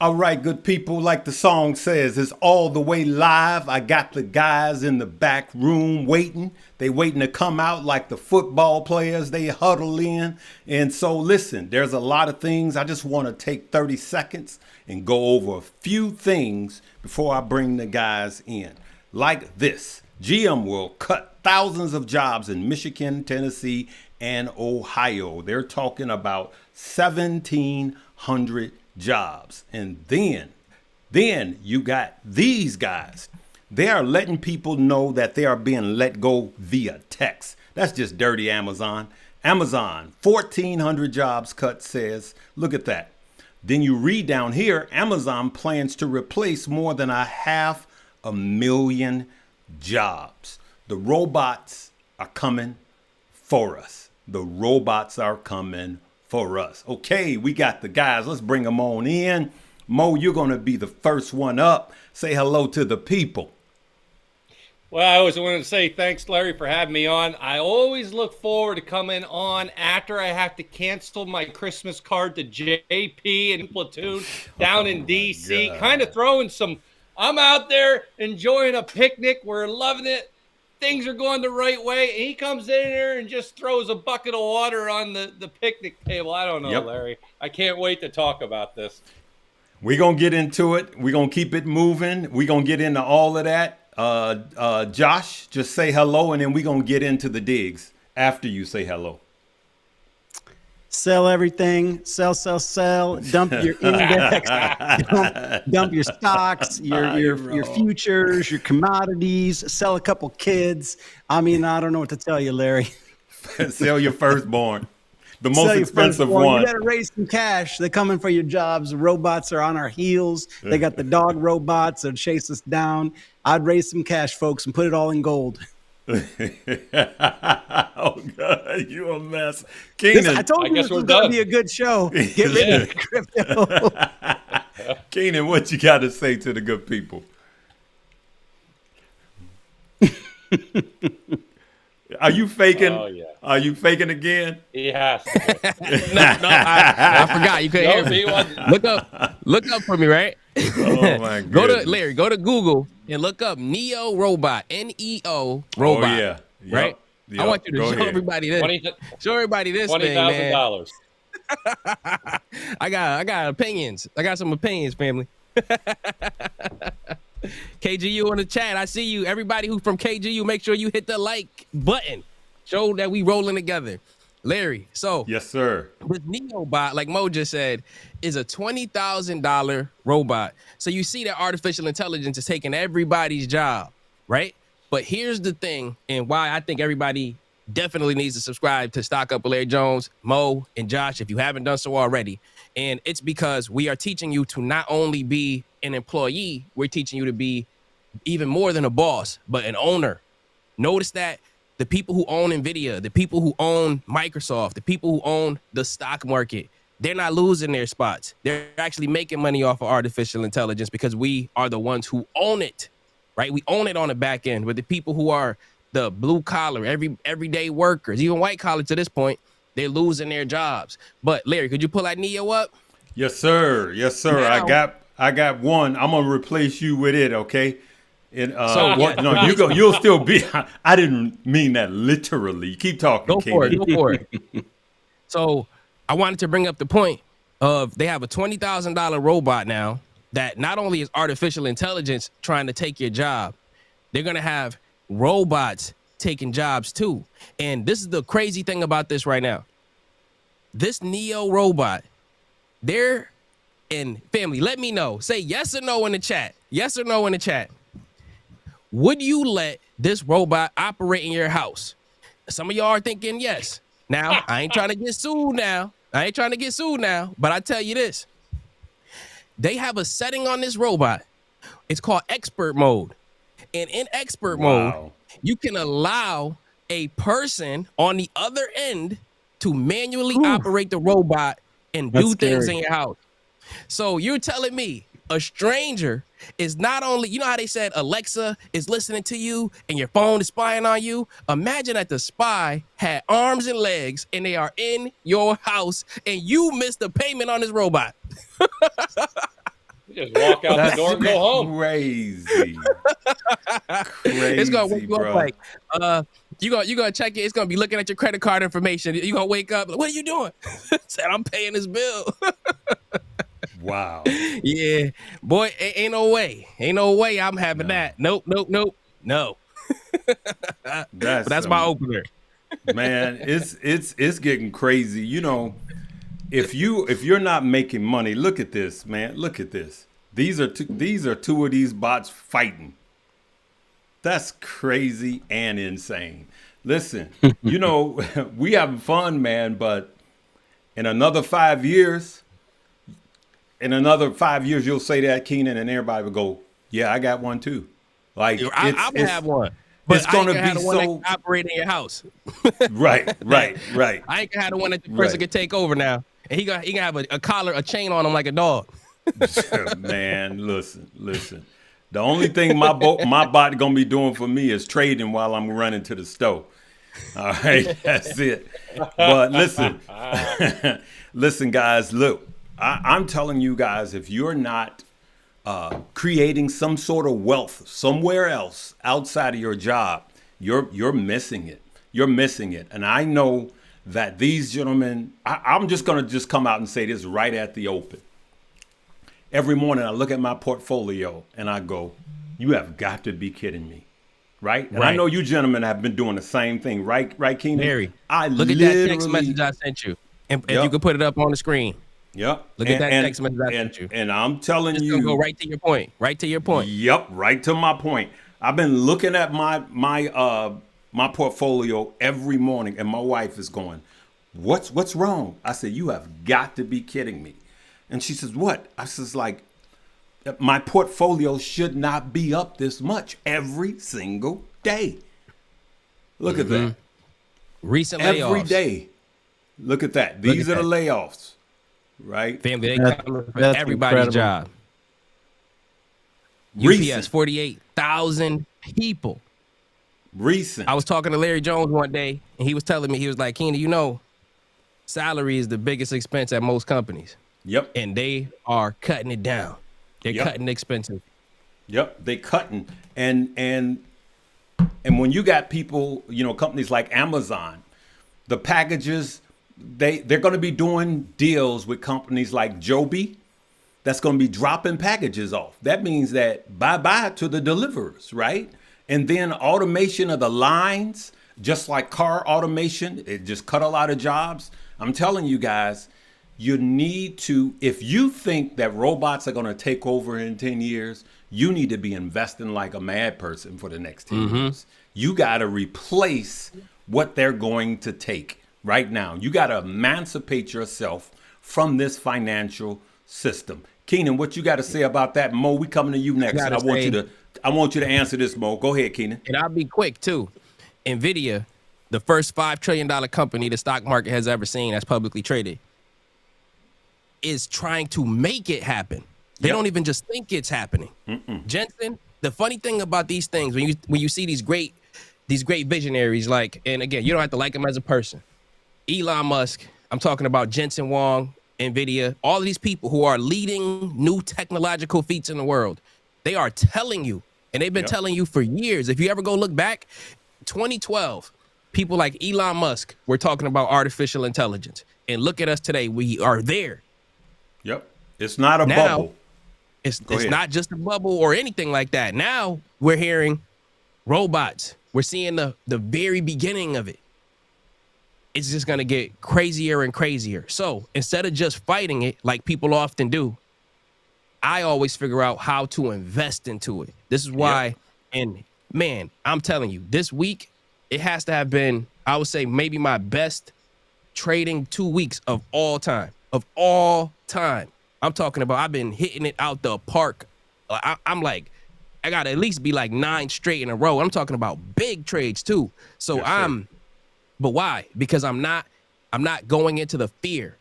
All right, good people, like the song says, it's all the way live. I got the guys in the back room waiting. They waiting to come out like the football players. They huddle in. And so listen, there's a lot of things. I just want to take 30 seconds and go over a few things before I bring the guys in. Like this, GM will cut thousands of jobs in Michigan, Tennessee, and Ohio. They're talking about 1,700 jobs. And then you got these guys. They are letting people know that they are being let go via text. That's just dirty Amazon. Amazon, 1,400 jobs cut says, look at that. Then you read down here, Amazon plans to replace more than 500,000 jobs. The robots are coming for us. The robots are coming for us. Okay, we got the guys. Let's bring them on in. Mo, you're going to be the first one up. Say hello to the people. Well, I always wanted to say thanks, Larry, for having me on. I always look forward to coming on after I have to cancel my Christmas card to JP and Platoon down in D.C. Kind of throwing some, I'm out there enjoying a picnic. We're loving it. Things are going the right way. And he comes in there and just throws a bucket of water on the picnic table. I don't know, Larry. I can't wait to talk about this. We're going to get into it. We're going to keep it moving. We're going to get into all of that. Josh, just say hello, and then we're going to get into the digs after you say hello. Sell everything, sell, dump your index, dump your stocks, your futures, your commodities, sell a couple kids. I mean, I don't know what to tell you, Larry. Sell your firstborn, the most expensive one. You better raise some cash. They're coming for your jobs. The robots are on our heels. They got the dog robots that chase us down. I'd raise some cash, folks, and put it all in gold. Oh God, you a mess, Keenan. I told you this was going to be a good show. Get rid of crypto. Keenan, what you got to say to the good people? Are you faking? Oh, yeah. Are you faking again? He has to. I forgot. You couldn't hear me. Look up for me, right? Oh my God. Go to Google and look up Neo Robot, Neo Robot. Oh yeah. Right. I want you to show everybody this. Show everybody this thing, man. $20,000. I got opinions. I got some opinions, family. KGU on the chat. I see you. Everybody who's from KGU, make sure you hit the like button. Show that we rolling together. Larry, so yes, sir. This Neobot, like Mo just said, is a $20,000 robot. So you see that artificial intelligence is taking everybody's job, right? But here's the thing, and why I think everybody definitely needs to subscribe to Stock Up with Larry Jones, Mo, and Josh, if you haven't done so already. And it's because we are teaching you to not only be an employee, we're teaching you to be even more than a boss, but an owner. Notice that the people who own Nvidia, the people who own Microsoft, the people who own the stock market, they're not losing their spots. They're actually making money off of artificial intelligence because we are the ones who own it, right? We own it on the back end. With the people who are the blue collar, everyday workers, even white collar to this point, they're losing their jobs. But Larry, could you pull that Neo up? Yes, sir. Yes, sir. Now, I got one. I'm gonna replace you with it. Okay. And no, you'll still be. I didn't mean that literally. Keep talking. Go for it. So I wanted to bring up the point of they have a $20,000 robot now that not only is artificial intelligence trying to take your job, they're gonna have robots taking jobs too. And this is the crazy thing about this right now. This Neo robot, they're in family. Let me know. Say yes or no in the chat. Yes or no in the chat. Would you let this robot operate in your house? Some of y'all are thinking yes. Now, I ain't trying to get sued now. But I tell you this. They have a setting on this robot. It's called expert mode. And in expert mode, you can allow a person on the other end to manually operate the robot and do things in your house. So you're telling me a stranger is not only, you know how they said Alexa is listening to you and your phone is spying on you? Imagine that the spy had arms and legs and they are in your house and you missed the payment on this robot. Just walk out the door and go home. Crazy. Crazy, It's gonna wake you bro. up like, you gonna check it. It's gonna be looking at your credit card information. You gonna wake up. What are you doing? Said I'm paying this bill. Wow. Yeah, boy, ain't no way. Ain't no way I'm having that. Nope. No. That's my opener. Man, it's getting crazy. You know, if you're not making money, look at this, man. Look at this. These are two of these bots fighting. That's crazy and insane. Listen, you know, we having fun, man, but in another 5 years, you'll say that, Keenan, and everybody will go, yeah, I got one too. Like I'm gonna have one. But It's gonna I ain't be gonna have the one so that can operate in your house. right. I ain't gonna have the one that the person Right. can take over now. And he gonna have a collar, a chain on him like a dog. Man, listen. The only thing my bot gonna be doing for me is trading while I'm running to the store. All right, that's it. But listen, guys. Look, I'm telling you guys, if you're not creating some sort of wealth somewhere else outside of your job, you're missing it. You're missing it. And I know that these gentlemen, I'm just gonna come out and say this right at the open. Every morning I look at my portfolio and I go, you have got to be kidding me. Right? And I know you gentlemen have been doing the same thing, right, Keenan? Mary, I look at that text message I sent you. And you can put it up on the screen. Yep. Look at that text message I sent you. And I'm telling It's you. gonna go right to your point. Right to your point. Yep, right to my point. I've been looking at my portfolio every morning, and my wife is going, "What's wrong?" I said, "You have got to be kidding me." And she says, "What?" I says, "Like, my portfolio should not be up this much every single day." Look at that. Recent layoffs. Every day. Look at that. These are the layoffs, right? Family, they come for That's everybody's incredible. job. Recent. UPS, 48,000 people. Recent. I was talking to Larry Jones one day, and he was telling me, he was like, Keenan, you know, salary is the biggest expense at most companies. Yep. And they are cutting it down. They're Yep. cutting expenses. Yep, they cutting, and when you got people, you know, companies like Amazon, the packages, they're going to be doing deals with companies like Joby, that's going to be dropping packages off. That means that bye to the deliverers, right? And then automation of the lines, just like car automation, it just cut a lot of jobs. I'm telling you guys. You need to, if you think that robots are going to take over in 10 years, you need to be investing like a mad person for the next 10 years. You got to replace what they're going to take right now. You got to emancipate yourself from this financial system. Keenan, what you got to say about that? Mo, we coming to you next. I want you to answer this, Mo. Go ahead, Keenan. And I'll be quick, too. Nvidia, the first $5 trillion company the stock market has ever seen that's publicly traded, is trying to make it happen. They don't even just think it's happening. Jensen, the funny thing about these things, when you see these great visionaries, like, and again, you don't have to like them as a person. Elon Musk, I'm talking about Jensen Huang, Nvidia, all of these people who are leading new technological feats in the world. They are telling you, and they've been telling you for years. If you ever go look back, 2012, people like Elon Musk were talking about artificial intelligence. And look at us today. We are there. Yep. It's not a bubble. It's not just a bubble or anything like that. Now we're hearing robots. We're seeing the very beginning of it. It's just going to get crazier and crazier. So instead of just fighting it like people often do, I always figure out how to invest into it. This is why, and man, I'm telling you, this week, it has to have been, I would say, maybe my best trading 2 weeks of all time. I'm talking about, I've been hitting it out the park. I'm like, I got to at least be like 9 straight in a row. I'm talking about big trades too. So but why? Because I'm not going into the fear.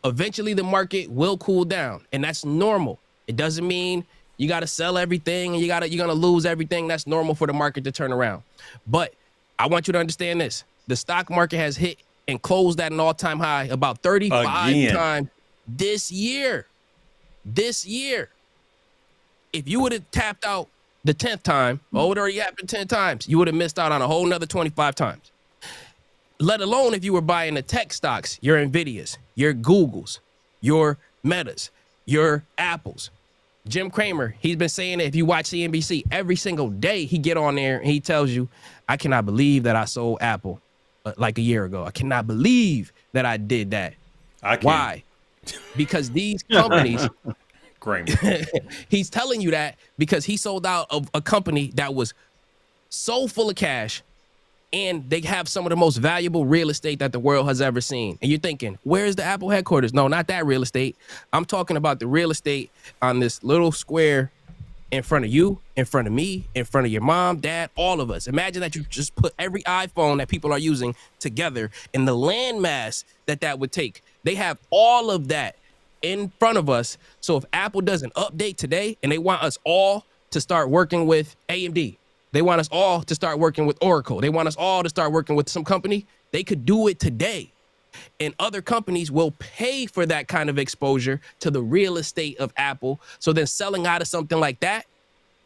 Eventually the market will cool down, and that's normal. It doesn't mean you got to sell everything and you're going to lose everything. That's normal for the market to turn around. But I want you to understand this. The stock market has hit and closed at an all-time high about 35 times this year. If you would have tapped out the 10th time, or it already happened 10 times, you would have missed out on a whole nother 25 times. Let alone if you were buying the tech stocks, your Nvidias, your Googles, your Metas, your Apples. Jim Cramer, he's been saying that if you watch CNBC, every single day he get on there and he tells you, I cannot believe that I sold Apple like a year ago. I cannot believe that I did that. Why? Because these companies, he's telling you that because he sold out of a company that was so full of cash, and they have some of the most valuable real estate that the world has ever seen. And you're thinking, where's the Apple headquarters? No, not that real estate. I'm talking about the real estate on this little square in front of you, in front of me, in front of your mom, dad, all of us. Imagine that you just put every iPhone that people are using together and the landmass that would take. They have all of that in front of us. So if Apple doesn't update today and they want us all to start working with AMD, they want us all to start working with Oracle, they want us all to start working with some company, they could do it today. And other companies will pay for that kind of exposure to the real estate of Apple. So then selling out of something like that,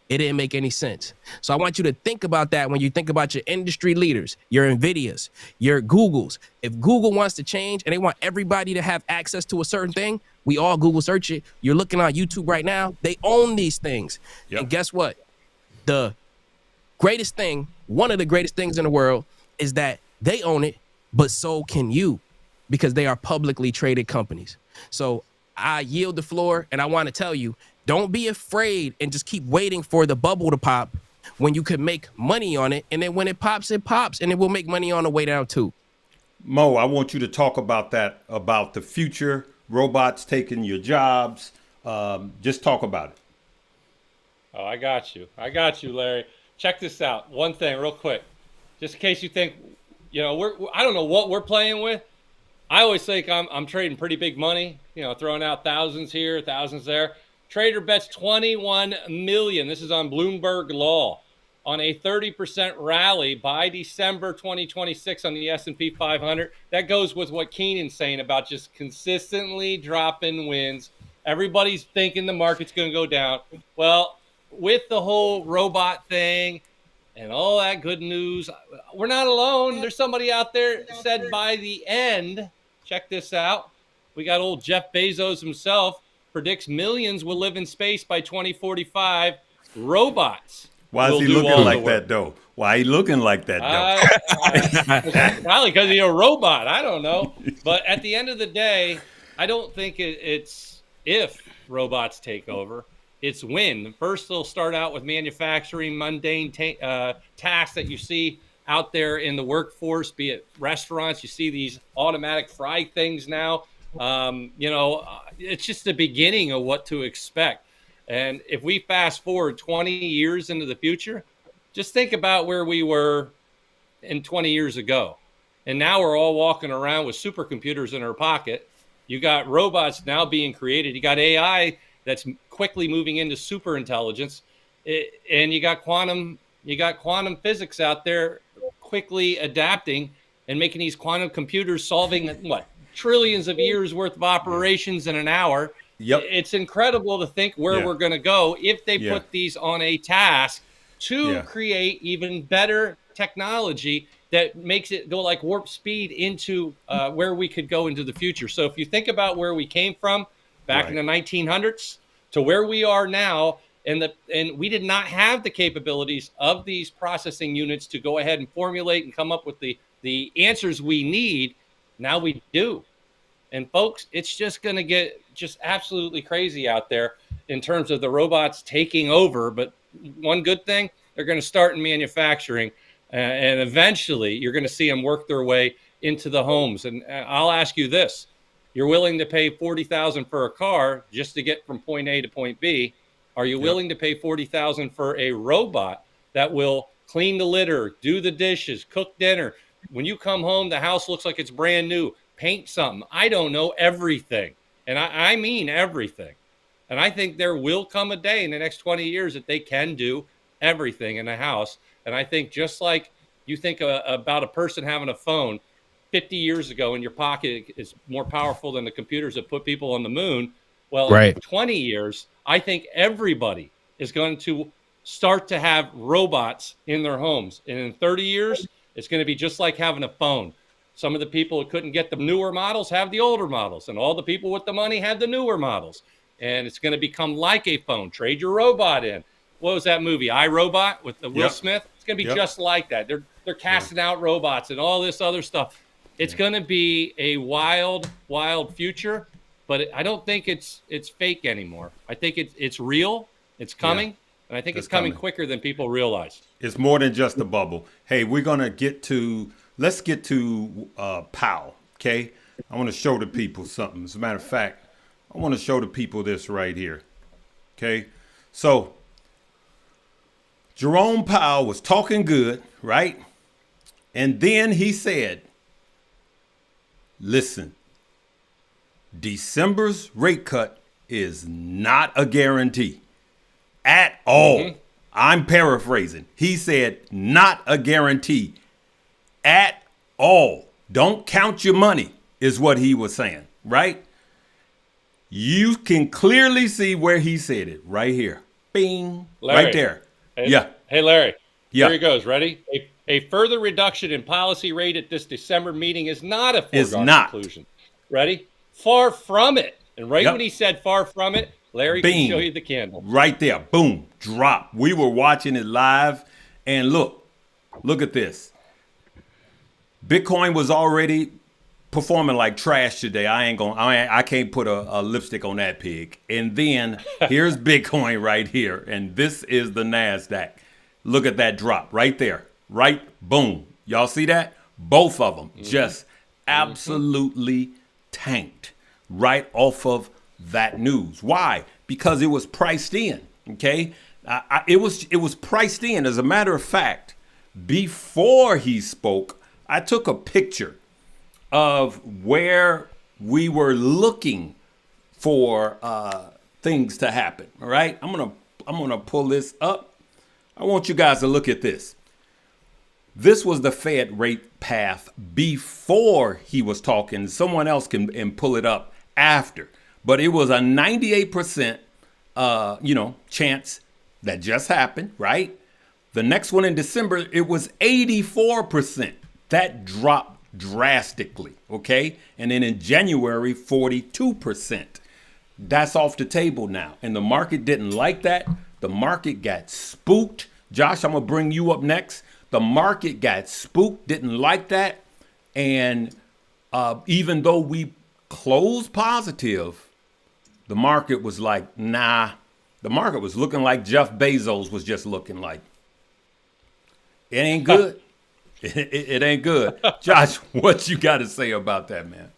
it didn't make any sense. So I want you to think about that when you think about your industry leaders, your Nvidias, your Googles. If Google wants to change and they want everybody to have access to a certain thing, we all Google search it. You're looking on YouTube right now. They own these things. Yep. And guess what? The greatest thing, one of the greatest things in the world is that they own it, but so can you, because they are publicly traded companies. So I yield the floor, and I want to tell you, don't be afraid and just keep waiting for the bubble to pop when you could make money on it. And then when it pops, and it will make money on the way down too. Mo, I want you to talk about that, about the future, robots taking your jobs. Just talk about it. Oh, I got you, Larry. Check this out. One thing real quick, just in case you think, I don't know what we're playing with. I always think I'm trading pretty big money, throwing out thousands here, thousands there. Trader bets 21 million. This is on Bloomberg Law on a 30% rally by December 2026 on the S&P 500. That goes with what Keenan's saying about just consistently dropping wins. Everybody's thinking the market's going to go down. Well, with the whole robot thing and all that good news, we're not alone. There's somebody out there said by the end, check this out, we got old Jeff Bezos himself predicts millions will live in space by 2045. Robots. Why is he looking like that, though? Why he looking like that, though? Probably because he's a robot. I don't know. But at the end of the day, I don't think it's if robots take over. It's when. First, they'll start out with manufacturing mundane tasks that you see out there in the workforce, be it restaurants. You see these automatic fry things now. It's just the beginning of what to expect. And if we fast forward 20 years into the future, just think about where we were in 20 years ago. And now we're all walking around with supercomputers in our pocket. You got robots now being created. You got AI that's quickly moving into super intelligence, and you got quantum physics out there quickly adapting and making these quantum computers solving trillions of years worth of operations in an hour. Yep. It's incredible to think where we're going to go if they put these on a task to create even better technology that makes it go like warp speed into where we could go into the future. So if you think about where we came from back in the 1900s to where we are now, and we did not have the capabilities of these processing units to go ahead and formulate and come up with the answers we need. Now we do. And folks, it's just going to get just absolutely crazy out there in terms of the robots taking over. But one good thing, they're going to start in manufacturing, and eventually you're going to see them work their way into the homes. And I'll ask you this. You're willing to pay $40,000 for a car just to get from point A to point B. Are you willing to pay $40,000 for a robot that will clean the litter, do the dishes, cook dinner? When you come home, the house looks like it's brand new. Paint something. I don't know, everything. And I mean everything. And I think there will come a day in the next 20 years that they can do everything in a house. And I think just like you think about a person having a phone 50 years ago in your pocket is more powerful than the computers that put people on the moon. Well, in 20 years, I think everybody is going to start to have robots in their homes. And in 30 years, it's going to be just like having a phone. Some of the people who couldn't get the newer models have the older models, and all the people with the money have the newer models. And it's going to become like a phone. Trade your robot in. What was that movie, iRobot, with the Will Smith? It's going to be just like that. They're casting out robots and all this other stuff. It's going to be a wild, wild future, but I don't think it's fake anymore. I think it's real. It's coming, and I think it's coming quicker than people realize. It's more than just a bubble. Hey, we're going to let's get to Powell, okay? I want to show the people something. As a matter of fact, I want to show the people this right here, okay? So Jerome Powell was talking good, right? And then he said, listen, December's rate cut is not a guarantee at all. Mm-hmm. I'm paraphrasing. He said, not a guarantee at all. Don't count your money is what he was saying, right? You can clearly see where he said it right here. Bing, Larry, right there. Hey, Larry. Yeah. Here he goes. Ready? A further reduction in policy rate at this December meeting is not a foregone conclusion. Ready? Far from it. And when he said far from it, Larry can show you the candle. Right there. Boom. Drop. We were watching it live. And look at this. Bitcoin was already performing like trash today. I can't put a lipstick on that pig. And then here's Bitcoin right here. And this is the NASDAQ. Look at that drop right there. Right? Boom. Y'all see that? Both of them just absolutely tanked right off of that news. Why? Because it was priced in. Okay? It was priced in. As a matter of fact, before he spoke, I took a picture of where we were looking for things to happen. All right? I'm gonna pull this up. I want you guys to look at this. This was the Fed rate path before he was talking. Someone else can pull it up after. But it was a 98% chance that just happened, right? The next one in December, it was 84%. That dropped drastically, okay? And then in January, 42%. That's off the table now. And the market didn't like that. The market got spooked. Josh, I'm going to bring you up next. The market got spooked, didn't like that. And even though we closed positive, the market was like, nah. The market was looking like Jeff Bezos was just looking like. It ain't good. It ain't good. Josh, what you got to say about that, man?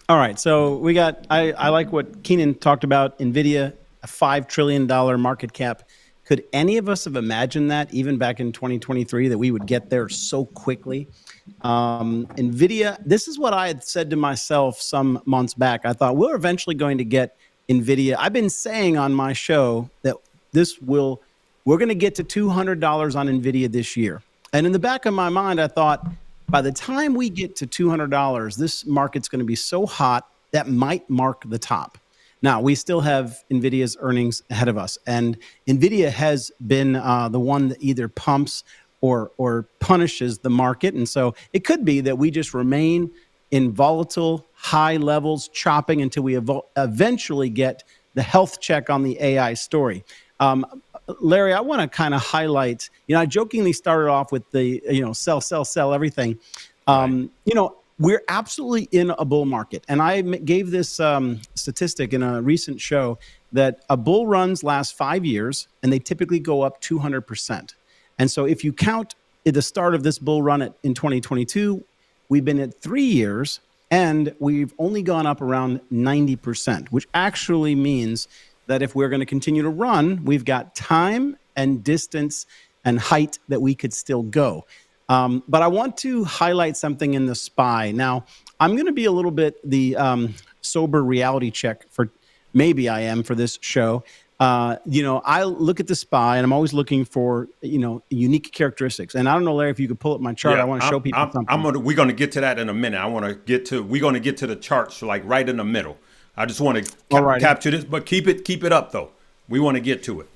All right. So we got, I like what Keenan talked about, Nvidia, a $5 trillion market cap. Could any of us have imagined that even back in 2023, that we would get there so quickly? Nvidia, this is what I had said to myself some months back. I thought we're eventually going to get Nvidia. I've been saying on my show that we're going to get to $200 on Nvidia this year. And in the back of my mind, I thought by the time we get to $200, this market's going to be so hot that might mark the top. Now, we still have NVIDIA's earnings ahead of us, and NVIDIA has been the one that either pumps or punishes the market. And so it could be that we just remain in volatile, high levels, chopping until we eventually get the health check on the AI story. Larry, I want to kind of highlight, I jokingly started off with the, sell everything. We're absolutely in a bull market. And I gave this statistic in a recent show that a bull runs last 5 years, and they typically go up 200%. And so if you count at the start of this bull run in 2022, we've been at 3 years, and we've only gone up around 90%, which actually means that if we're going to continue to run, we've got time and distance and height that we could still go. But I want to highlight something in the SPY. Now, I'm going to be a little bit the sober reality check for this show. I look at the SPY and I'm always looking for, unique characteristics. And I don't know, Larry, if you could pull up my chart. I want to show people something. We're going to get to that in a minute. We're going to get to the charts like right in the middle. I just want to capture this, but keep it up though. We want to get to it.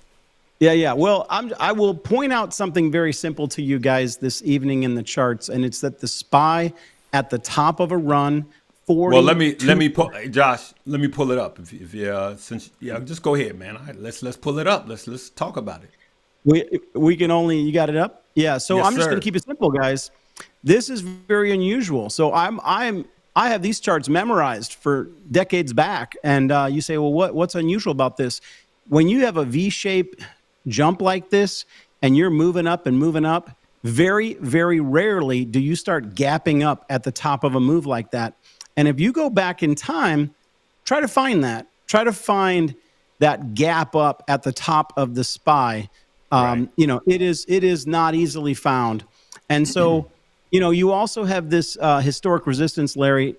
Yeah. Well, I will point out something very simple to you guys this evening in the charts, and it's that the SPY at the top of a run. 40, Well, let me pull, Josh. Let me pull it up. If just go ahead, man. All right, let's pull it up. Let's talk about it. We can only, you got it up? Yeah. So Yes, I'm just sir. going to keep it simple, guys. This is very unusual. So I have these charts memorized for decades back, and you say, well, what's unusual about this? When you have a V-shaped jump like this, and you're moving up and moving up, very, very rarely do you start gapping up at the top of a move like that. And if you go back in time, try to find that. Try to find that gap up at the top of the SPY. Right. It is not easily found. And so, you also have this historic resistance, Larry,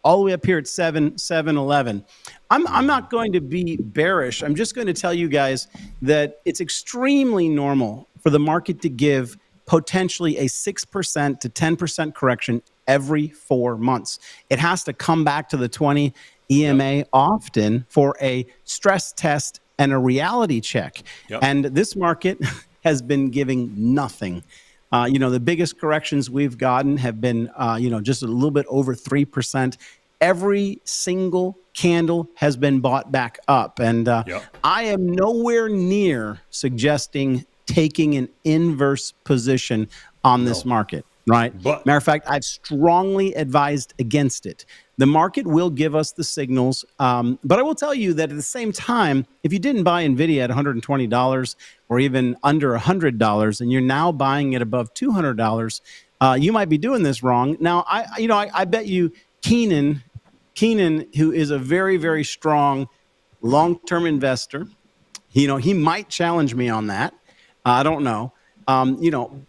all the way up here at 711. I'm not going to be bearish. I'm just going to tell you guys that it's extremely normal for the market to give potentially a 6% to 10% correction every 4 months. It has to come back to the 20 EMA often for a stress test and a reality check. Yep. And this market has been giving nothing. The biggest corrections we've gotten have been, just a little bit over 3%. Every single candle has been bought back up. And I am nowhere near suggesting taking an inverse position on this market, right? But matter of fact, I've strongly advised against it. The market will give us the signals, but I will tell you that at the same time, if you didn't buy Nvidia at $120 or even under $100, and you're now buying it above $200, you might be doing this wrong. Now, I bet you Keenan, who is a very, very strong long-term investor, he might challenge me on that. I don't know.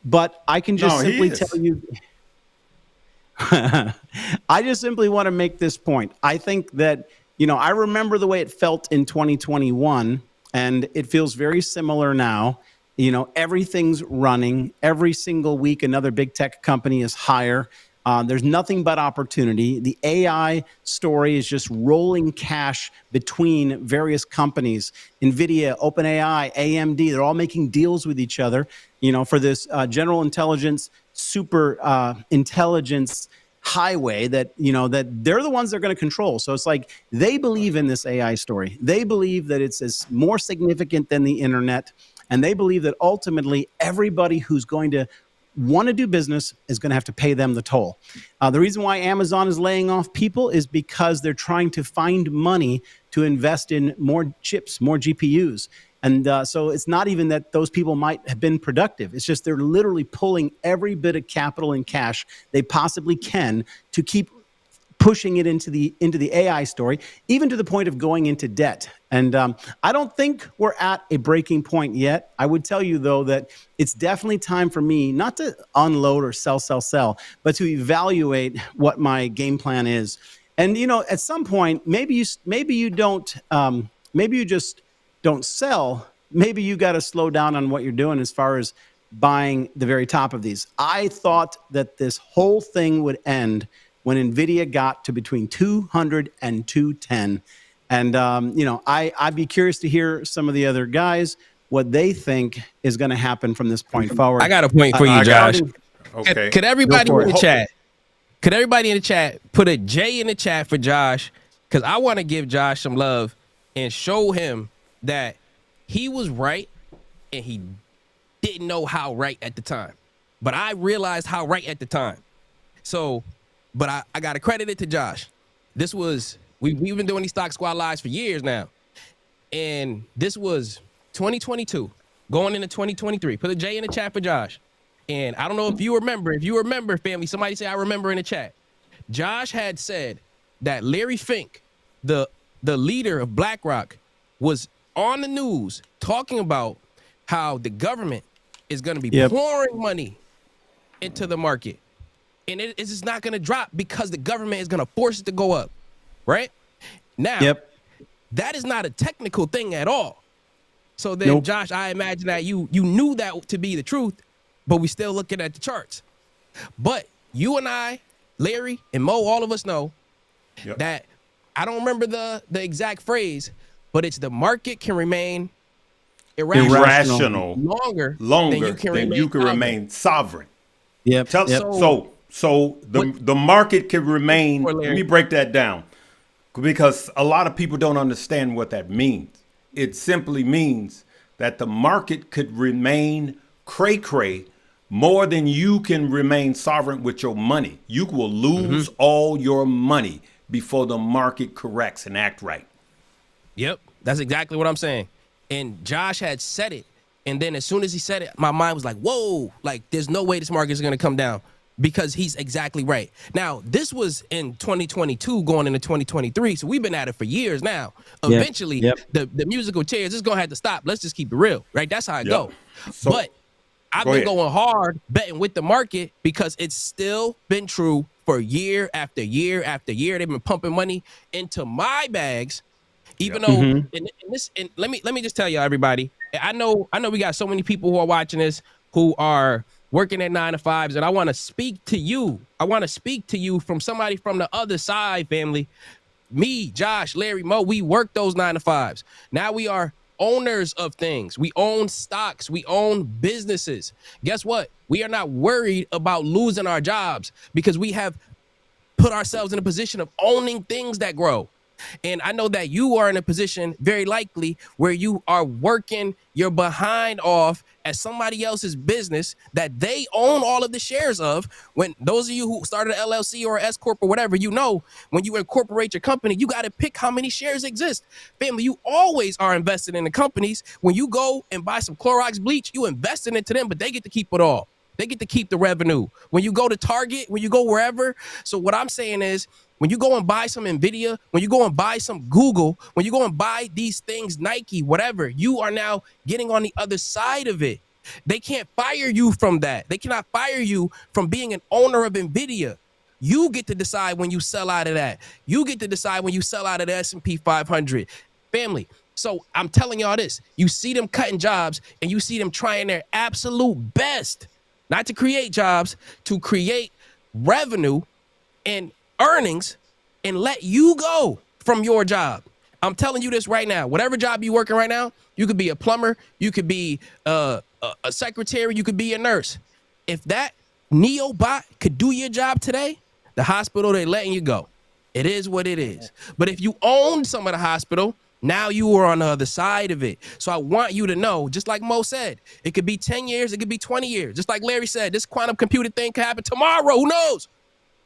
But I can just simply tell you, I just simply want to make this point. I think that, I remember the way it felt in 2021, and it feels very similar now. Everything's running. Every single week, another big tech company is higher. There's nothing but opportunity. The AI story is just rolling cash between various companies. Nvidia, OpenAI, AMD, they're all making deals with each other, for this general intelligence, super intelligence highway that they're the ones that are going to control. So it's like they believe in this AI story. They believe that it's more significant than the internet. And they believe that ultimately everybody who's going to want to do business is going to have to pay them the toll. The reason why Amazon is laying off people is because they're trying to find money to invest in more chips, more GPUs. And so it's not even that those people might have been productive. It's just they're literally pulling every bit of capital and cash they possibly can to keep pushing it into the AI story, even to the point of going into debt. And I don't think we're at a breaking point yet. I would tell you, though, that it's definitely time for me not to unload or sell, but to evaluate what my game plan is. And, at some point, maybe you just don't sell. Maybe you got to slow down on what you're doing as far as buying the very top of these. I thought that this whole thing would end when Nvidia got to between 200 and 210. And, I'd be curious to hear some of the other guys, what they think is going to happen from this point forward. I got a point for you, Josh. Okay. Could everybody in the chat put a J in the chat for Josh? Because I want to give Josh some love and show him that he was right and he didn't know how right at the time. But I realized how right at the time. So, but I got to credit it to Josh. This was, we've been doing these Stock Squad lives for years now. And this was 2022, going into 2023. Put a J in the chat for Josh. And I don't know if you remember, family, somebody say I remember in the chat. Josh had said that Larry Fink, the leader of BlackRock, was on the news talking about how the government is going to be pouring money into the market. And it is just not going to drop because the government is going to force it to go up, right? Now, that is not a technical thing at all. So then, Josh, I imagine that you knew that to be the truth, but we still looking at the charts. But you and I, Larry and Mo, all of us know that I don't remember the exact phrase, but it's the market can remain irrational longer than than you can remain sovereign. Yep. So the market can remain. Let Let me break that down, because a lot of people don't understand what that means. It simply means that the market could remain cray-cray more than you can remain sovereign with your money. You will lose all your money before the market corrects and act right. Yep, that's exactly what I'm saying. And Josh had said it, and then as soon as he said it, my mind was like, whoa, like there's no way this market is going to come down, because he's exactly right. Now, this was in 2022 going into 2023, so we've been at it for years now. Eventually, the musical chairs is going to have to stop. Let's just keep it real, right? That's how it go. So, but I've been going hard betting with the market because it's still been true for year after year after year. They've been pumping money into my bags, even though and let me just tell you, everybody. I know we got so many people who are watching this who are working at 9 to 5s, and I want to speak to you. I want to speak to you from somebody from the other side, family. Me, Josh, Larry, Mo, we work those 9 to 5s. Now we are owners of things. We own stocks. We own businesses. Guess what? We are not worried about losing our jobs because we have put ourselves in a position of owning things that grow. And I know that you are in a position, very likely, where you are working your behind off at somebody else's business that they own all of the shares of. When those of you who started an LLC or S Corp or whatever, you know, when you incorporate your company, you got to pick how many shares exist. Family, you always are invested in the companies. When you go and buy some Clorox bleach, you invested into them, but they get to keep it all. They get to keep the revenue. When you go to Target, when you go wherever. So what I'm saying is, when you go and buy some Nvidia, when you go and buy some Google, when you go and buy these things, Nike, whatever, you are now getting on the other side of it. They can't fire you from that. They cannot fire you from being an owner of Nvidia. You get to decide when you sell out of that. You get to decide when you sell out of the S&P 500. Family. So I'm telling y'all this. You see them cutting jobs and you see them trying their absolute best not to create jobs, to create revenue and earnings and let you go from your job. I'm telling you this right now. Whatever job you're working right now, you could be a plumber, you could be a secretary, you could be a nurse. If that Neobot could do your job today, the hospital, they're letting you go. It is what it is. But if you own some of the hospital, now you are on the other side of it. So I want you to know, just like Mo said, it could be 10 years, it could be 20 years. Just like Larry said, this quantum computer thing could happen tomorrow. Who knows?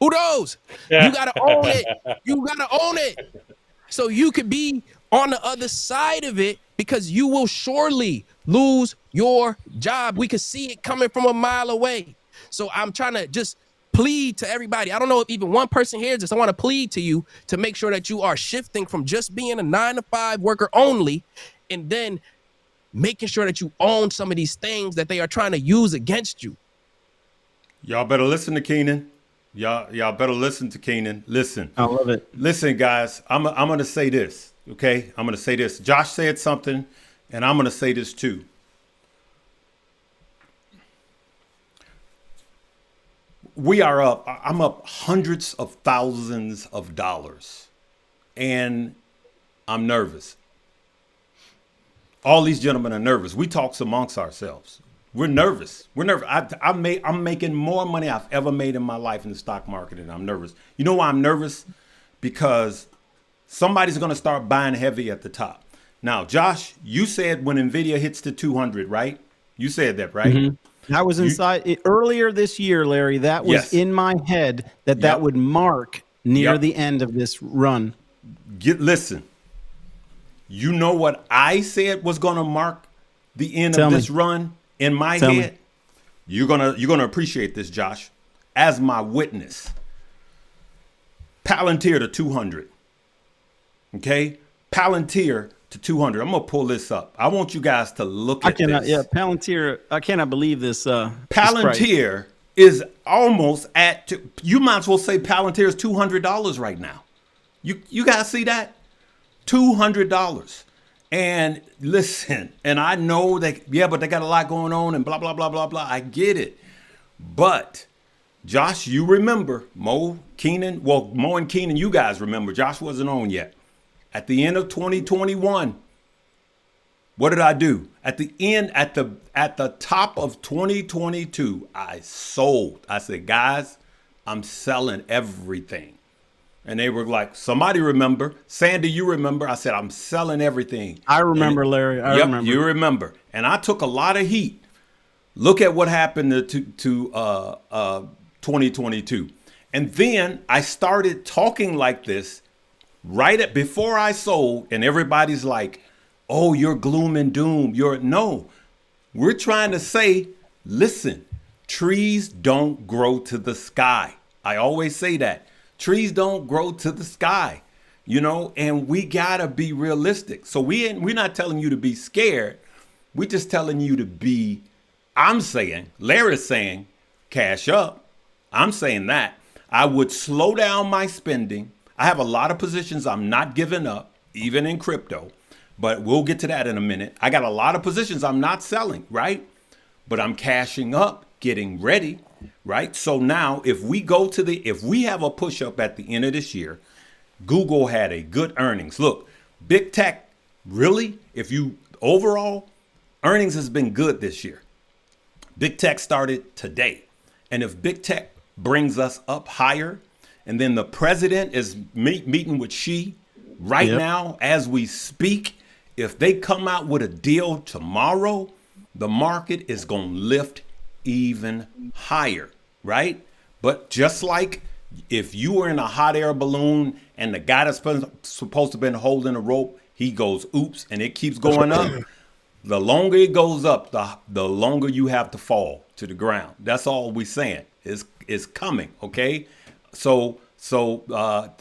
Who knows? You got to own it. You got to own it. So you could be on the other side of it because you will surely lose your job. We could see it coming from a mile away. So I'm trying to just plead to everybody. I don't know if even one person hears this. I want to plead to you to make sure that you are shifting from just being a 9 to 5 worker only and then making sure that you own some of these things that they are trying to use against you. Y'all better listen to Keenan. Y'all better listen to Keenan. Listen. I love it. Listen, guys, I'm going to say this, okay? I'm going to say this. Josh said something, and I'm going to say this too. We are up. I'm up hundreds of thousands of dollars, and I'm nervous. All these gentlemen are nervous. We talk amongst ourselves. We're nervous. We're nervous. I'm making more money I've ever made in my life in the stock market, and I'm nervous. You know why I'm nervous? Because somebody's going to start buying heavy at the top. Now, Josh, you said when Nvidia hits to 200, right? You said that, right? Mm-hmm. That was inside earlier this year, Larry. That was in my head that would mark near the end of this run. Listen, you know what I said was going to mark the end of this run in my head? You're gonna appreciate this, Josh, as my witness. Palantir to 200. Okay, Palantir to 200. I'm gonna pull this up. I want you guys to look at this. Yeah, Palantir. I cannot believe this. Palantir is almost at. You might as well say Palantir is $200 right now. You guys see that? $200. And listen, and I know that, but they got a lot going on and blah, blah, blah, blah, blah. I get it. But Josh, you remember Mo, Keenan. Well, Mo and Keenan, you guys remember. Josh wasn't on yet. At the end of 2021, what did I do? At the end, at the top of 2022, I sold. I said, guys, I'm selling everything. And they were like, somebody remember? Sandy, you remember? I said, I'm selling everything. I remember, Larry. I remember. You remember. And I took a lot of heat. Look at what happened to 2022. And then I started talking like this before I sold, and everybody's like, oh, you're gloom and doom. No, we're trying to say, listen, trees don't grow to the sky. I always say that. Trees don't grow to the sky, and we gotta be realistic. So we're not telling you to be scared. We're just telling you to be, Larry's saying, cash up. I'm saying that. I would slow down my spending. I have a lot of positions I'm not giving up, even in crypto, but we'll get to that in a minute. I got a lot of positions I'm not selling, right? But I'm cashing up, getting ready, right? So now if we have a push up at the end of this year, Google had a good earnings. Look, big tech, really, overall, earnings has been good this year. Big tech started today. And if big tech brings us up higher, and then the president is meeting with Xi right now as we speak, if they come out with a deal tomorrow, the market is going to lift even higher, right? But just like if you were in a hot air balloon and the guy that's supposed to have been holding the rope, he goes, oops, and it keeps going up. The longer it goes up, the longer you have to fall to the ground. That's all we're saying. It's coming, okay? So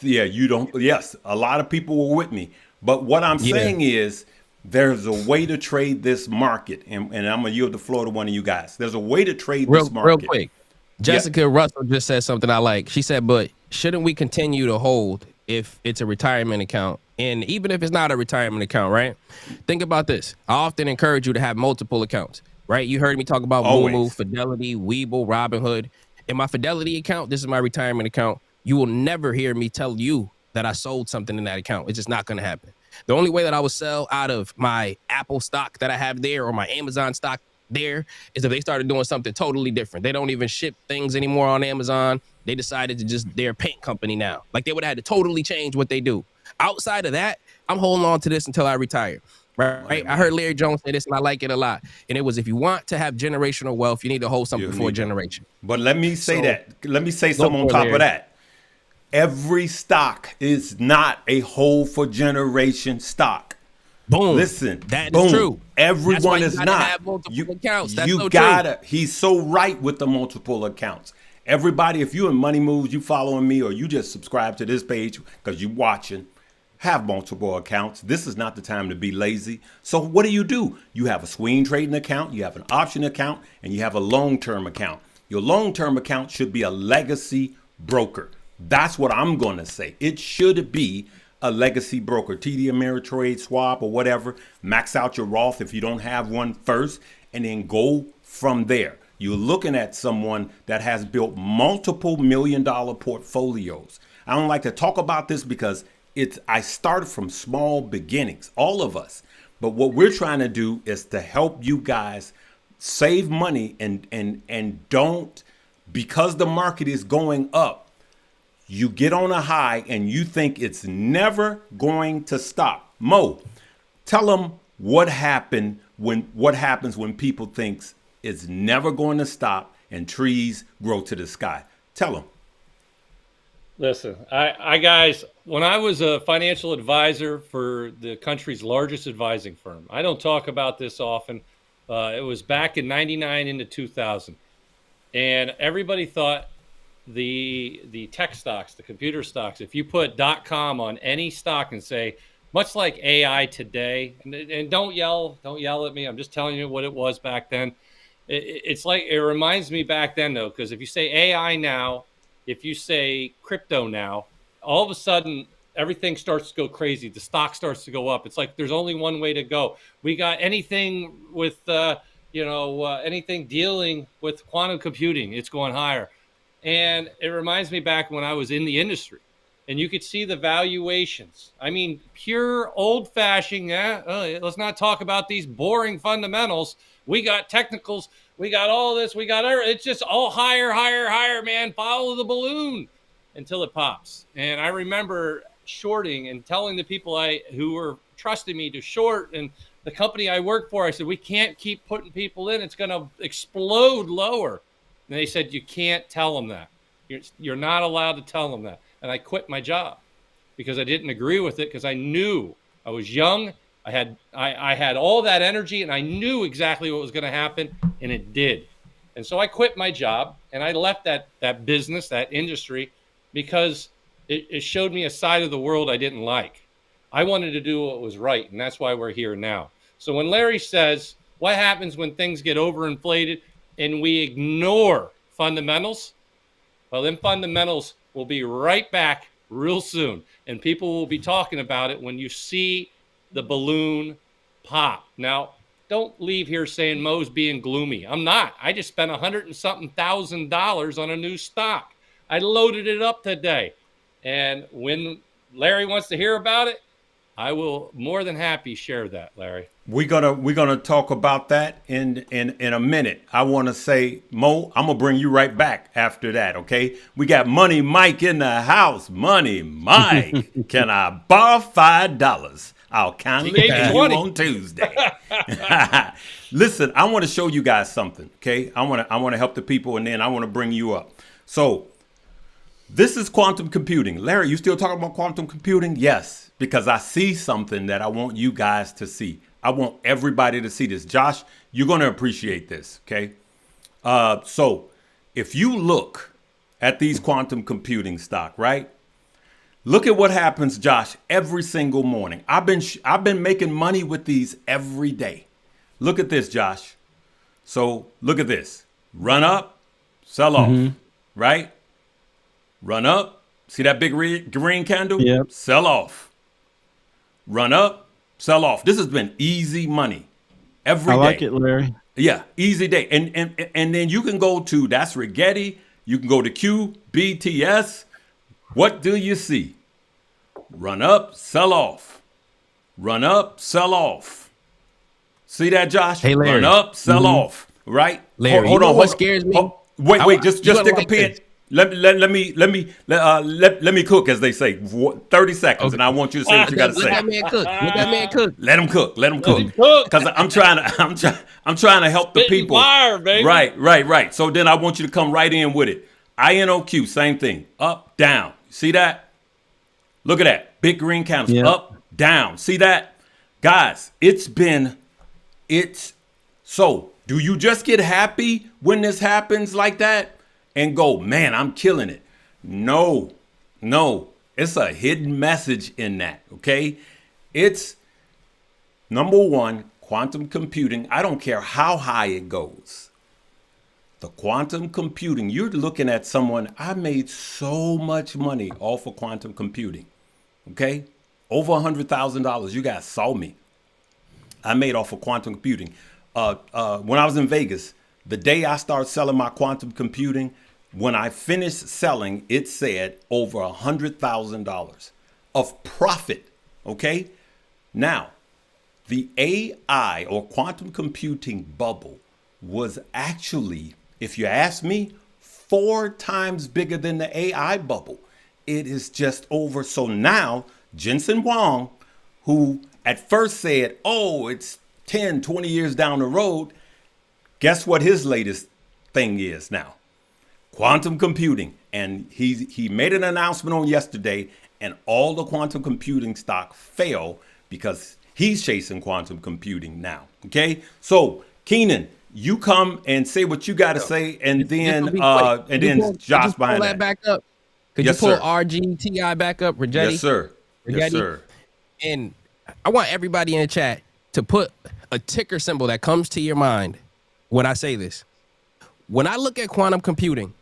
yes, a lot of people were with me. But what I'm saying is there's a way to trade this market. And I'm going to yield the floor to one of you guys. There's a way to trade this market. Real quick. Jessica Russell just said something I like. She said, but shouldn't we continue to hold if it's a retirement account? And even if it's not a retirement account, right? Think about this. I often encourage you to have multiple accounts, right? You heard me talk about Moomoo, Fidelity, Webull, Robinhood. In my Fidelity account, this is my retirement account. You will never hear me tell you that I sold something in that account. It's just not going to happen. The only way that I would sell out of my Apple stock that I have there or my Amazon stock there is if they started doing something totally different. They don't even ship things anymore on Amazon. They decided to they're a paint company now. Like they would have had to totally change what they do. Outside of that, I'm holding on to this until I retire. Right? I heard Larry Jones say this and I like it a lot. And it was, if you want to have generational wealth, you need to hold something for a generation. But let me say something on top of that. Every stock is not a hold for generation stock. Boom. Listen, that is true. Everyone is not. Have multiple accounts. That's you so gotta. True. He's so right with the multiple accounts. Everybody, if you in Money Moves, you following me, or you just subscribe to this page because you watching, have multiple accounts. This is not the time to be lazy. So what do? You have a swing trading account, you have an option account, and you have a long-term account. Your long-term account should be a legacy broker. That's what I'm going to say. It should be a legacy broker, TD Ameritrade, Schwab, or whatever. Max out your Roth if you don't have one first, and then go from there. You're looking at someone that has built multiple million-dollar portfolios. I don't like to talk about this because I started from small beginnings, all of us. But what we're trying to do is to help you guys save money and don't, because the market is going up, you get on a high and you think it's never going to stop. Mo, tell them what happens when people think it's never going to stop and trees grow to the sky. Tell them. Listen, I guys, when I was a financial advisor for the country's largest advising firm, I don't talk about this often. It was back in 99 into 2000. And everybody thought the tech stocks, the computer stocks, if you put .com on any stock and say, much like AI today, and don't yell at me. I'm just telling you what it was back then. It's like, it reminds me back then though, because if you say AI now, if you say crypto now, all of a sudden everything starts to go crazy. The stock starts to go up. It's like there's only one way to go. We got anything with anything dealing with quantum computing, it's going higher. And it reminds me back when I was in the industry. and you could see the valuations. I mean, pure old-fashioned, let's not talk about these boring fundamentals. We got technicals. We got all this. We got everything. It's just all higher, higher, higher, man. Follow the balloon until it pops. And I remember shorting and telling the people who were trusting me to short, and the company I work for, I said, we can't keep putting people in. It's going to explode lower. And they said, you can't tell them that. You're not allowed to tell them that. And I quit my job because I didn't agree with it, because I knew I was young. I had all that energy, and I knew exactly what was going to happen, and it did. And so I quit my job, and I left that business, that industry, because it showed me a side of the world I didn't like. I wanted to do what was right, and that's why we're here now. So when Larry says, what happens when things get overinflated and we ignore fundamentals? Well, them fundamentals will be right back real soon, and people will be talking about it when you see the balloon pop. Now, don't leave here saying Mo's being gloomy. I'm not. I just spent $100 and something thousand on a new stock. I loaded it up today. And when Larry wants to hear about it, I will more than happy share that, Larry. We're gonna talk about that in a minute. I want to say, Mo, I'm gonna bring you right back after that. Okay, we got Money Mike in the house. Money Mike, can I borrow $5? I'll kindly pay you on Tuesday. Listen, I want to show you guys something. Okay, I want to help the people, and then I want to bring you up. So this is quantum computing. Larry, you still talking about quantum computing? Yes, because I see something that I want you guys to see. I want everybody to see this. Josh, you're going to appreciate this, okay? So if you look at these quantum computing stock, right? Look at what happens, Josh, every single morning. I've been making money with these every day. Look at this, Josh. So look at this. Run up, sell off, right? Run up. See that big green candle? Yep. Sell off. Run up, sell off. This has been easy money every day. I like it, Larry. Yeah, easy day. And then you can go to, that's Rigetti. You can go to QBTS. What do you see? Run up, sell off. Run up, sell off. See that, Josh? Hey, Larry. Run up, sell off. Right? Larry, hold on. What scares me? Wait, just stick a like pin. this. Let me cook, as they say. 30 seconds, okay. And I want you to say what you got to say. Let that man cook. Let that man cook. Let him cook. Let him cook. Because I'm trying to help the people. Fire, baby. Right. So then I want you to come right in with it. INOQ, same thing. Up, down. See that? Look at that. Big green candles. Yep. Up, down. See that? Guys, so do you just get happy when this happens like that and go, man, I'm killing it? No. It's a hidden message in that, okay? It's, number one, quantum computing. I don't care how high it goes. The quantum computing, you're looking at someone, I made so much money off of quantum computing, okay? Over $100,000. You guys saw me. I made off of quantum computing. When I was in Vegas, the day I started selling my quantum computing, when I finished selling, it said over $100,000 of profit, okay? Now, the AI or quantum computing bubble was actually, if you ask me, 4 times bigger than the AI bubble. It is just over. So now, Jensen Huang, who at first said, oh, it's 10, 20 years down the road, guess what his latest thing is now? Quantum computing. And he made an announcement on yesterday, and all the quantum computing stock fell because he's chasing quantum computing now. Okay? So, Keenan, you come and say what you got to say, and then Josh behind that. Back up. Could you pull RGTI back up, Rigetti? Yes, sir. Rigetti? Yes, sir. And I want everybody in the chat to put a ticker symbol that comes to your mind when I say this. When I look at quantum computing,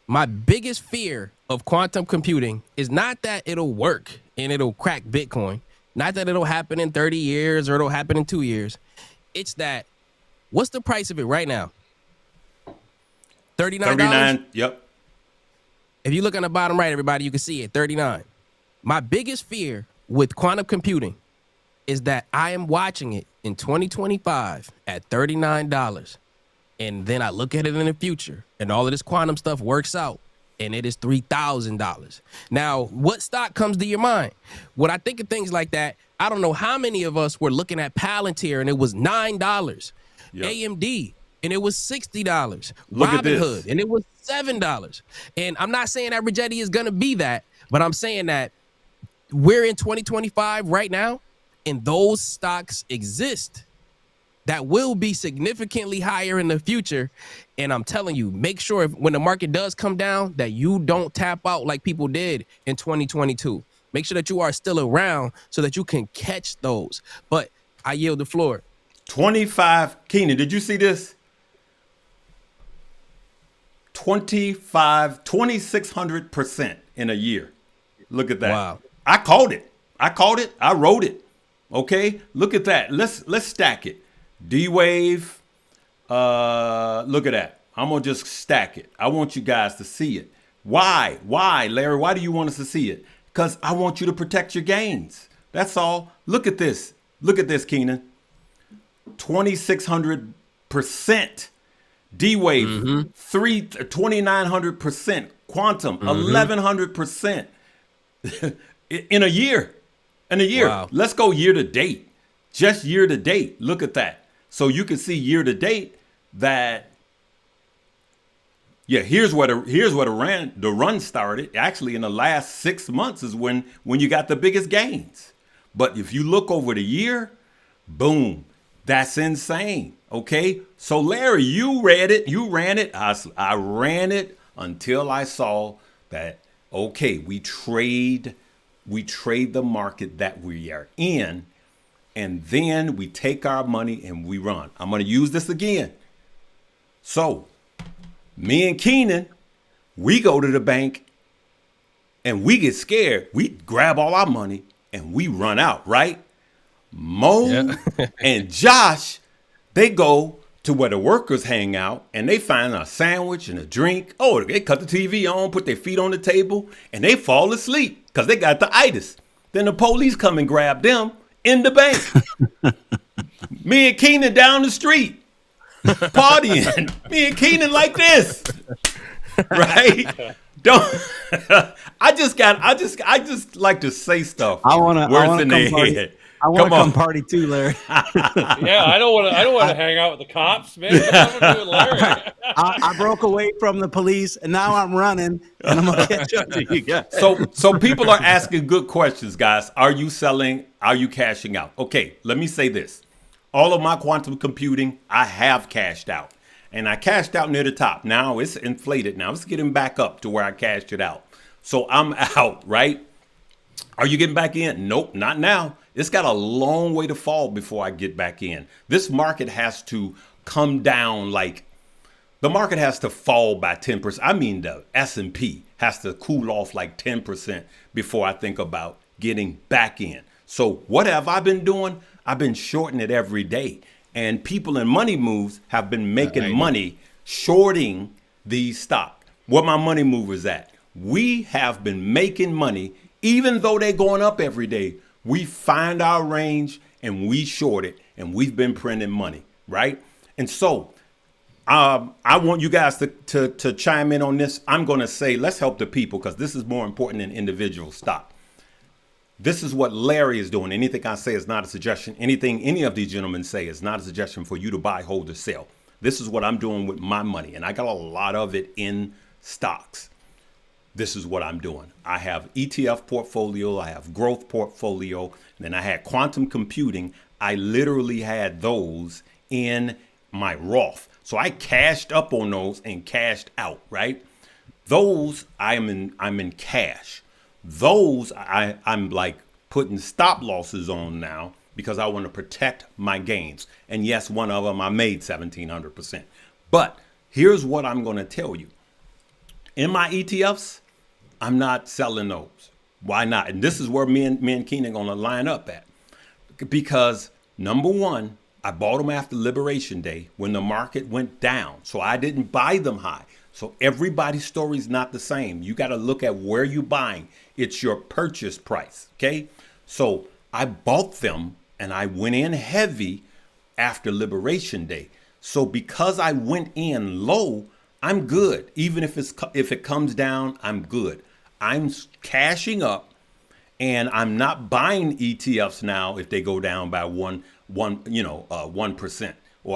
my biggest fear of quantum computing is not that it'll work and it'll crack Bitcoin, not that it'll happen in 30 years or it'll happen in 2 years. It's that, what's the price of it right now? $39? $39, yep. If you look on the bottom right, everybody, you can see it, $39. My biggest fear with quantum computing is that I am watching it in 2025 at $39. And then I look at it in the future and all of this quantum stuff works out and it is $3,000. Now, what stock comes to your mind? When I think of things like that, I don't know how many of us were looking at Palantir and it was $9, AMD and it was $60, Look at this. Robinhood and it was $7. And I'm not saying that Rigetti is going to be that, but I'm saying that we're in 2025 right now and those stocks exist that will be significantly higher in the future. And I'm telling you, make sure when the market does come down that you don't tap out like people did in 2022. Make sure that you are still around so that you can catch those. But I yield the floor. 25, Keenan, did you see this? 2,600% in a year. Look at that. Wow. I called it. I wrote it. Okay, look at that. Let's stack it. D-Wave, look at that. I'm gonna just stack it. I want you guys to see it. Why, Larry? Why do you want us to see it? Because I want you to protect your gains. That's all. Look at this, Keenan. 2,600%. D-Wave, 2,900%. Quantum, 1,100% in a year. Wow. Let's go year to date. Just year to date. Look at that. So you can see year to date that, here's where the run started. Actually, in the last 6 months is when you got the biggest gains. But if you look over the year, boom, that's insane. Okay. So Larry, you ran it. I ran it until I saw that, okay, we trade the market that we are in. And then we take our money and we run. I'm going to use this again. So me and Keenan, we go to the bank and we get scared. We grab all our money and we run out, right? Mo and Josh, they go to where the workers hang out and they find a sandwich and a drink. Oh, they cut the TV on, put their feet on the table, and they fall asleep because they got the itis. Then the police come and grab them in the bank. Me and Keenan down the street partying. Me and Keenan like this, right? Don't. I just like to say stuff. I want to in their head. I want to come party too, Larry. Yeah, I don't want to hang out with the cops, man. What's up with Larry? I broke away from the police, and now I'm running, and I'm gonna catch up to you guys. So people are asking good questions, guys. Are you selling? Are you cashing out? Okay, let me say this. All of my quantum computing, I have cashed out. And I cashed out near the top. Now it's inflated. Now it's getting back up to where I cashed it out. So I'm out, right? Are you getting back in? Nope, not now. It's got a long way to fall before I get back in. This market has to come down, like the market has to fall by 10%. I mean, the S&P has to cool off like 10% before I think about getting back in. So what have I been doing? I've been shorting it every day. And people in money moves have been making money shorting these stocks. What my money movers at? We have been making money, even though they're going up every day. We find our range and we short it, and we've been printing money, right? And so I want you guys to chime in on this. I'm going to say, let's help the people, because this is more important than individual stock. This is what Larry is doing. Anything I say is not a suggestion. Anything any of these gentlemen say is not a suggestion for you to buy, hold, or sell. This is what I'm doing with my money, and I got a lot of it in stocks. This is what I'm doing. I have ETF portfolio, I have growth portfolio, and then I had quantum computing. I literally had those in my Roth. So I cashed up on those and cashed out, right? Those I'm in cash. Those I'm like putting stop losses on now because I want to protect my gains. And yes, one of them I made 1,700%. But here's what I'm going to tell you. In my ETFs, I'm not selling those. Why not? And this is where me and Keenan are going to line up at. Because number one, I bought them after Liberation Day when the market went down. So I didn't buy them high. So everybody's story is not the same. You got to look at where you're buying. It's your purchase price. Okay. So I bought them and I went in heavy after Liberation Day. So because I went in low, I'm good. Even if it comes down, I'm good. I'm cashing up, and I'm not buying ETFs now if they go down by 1% or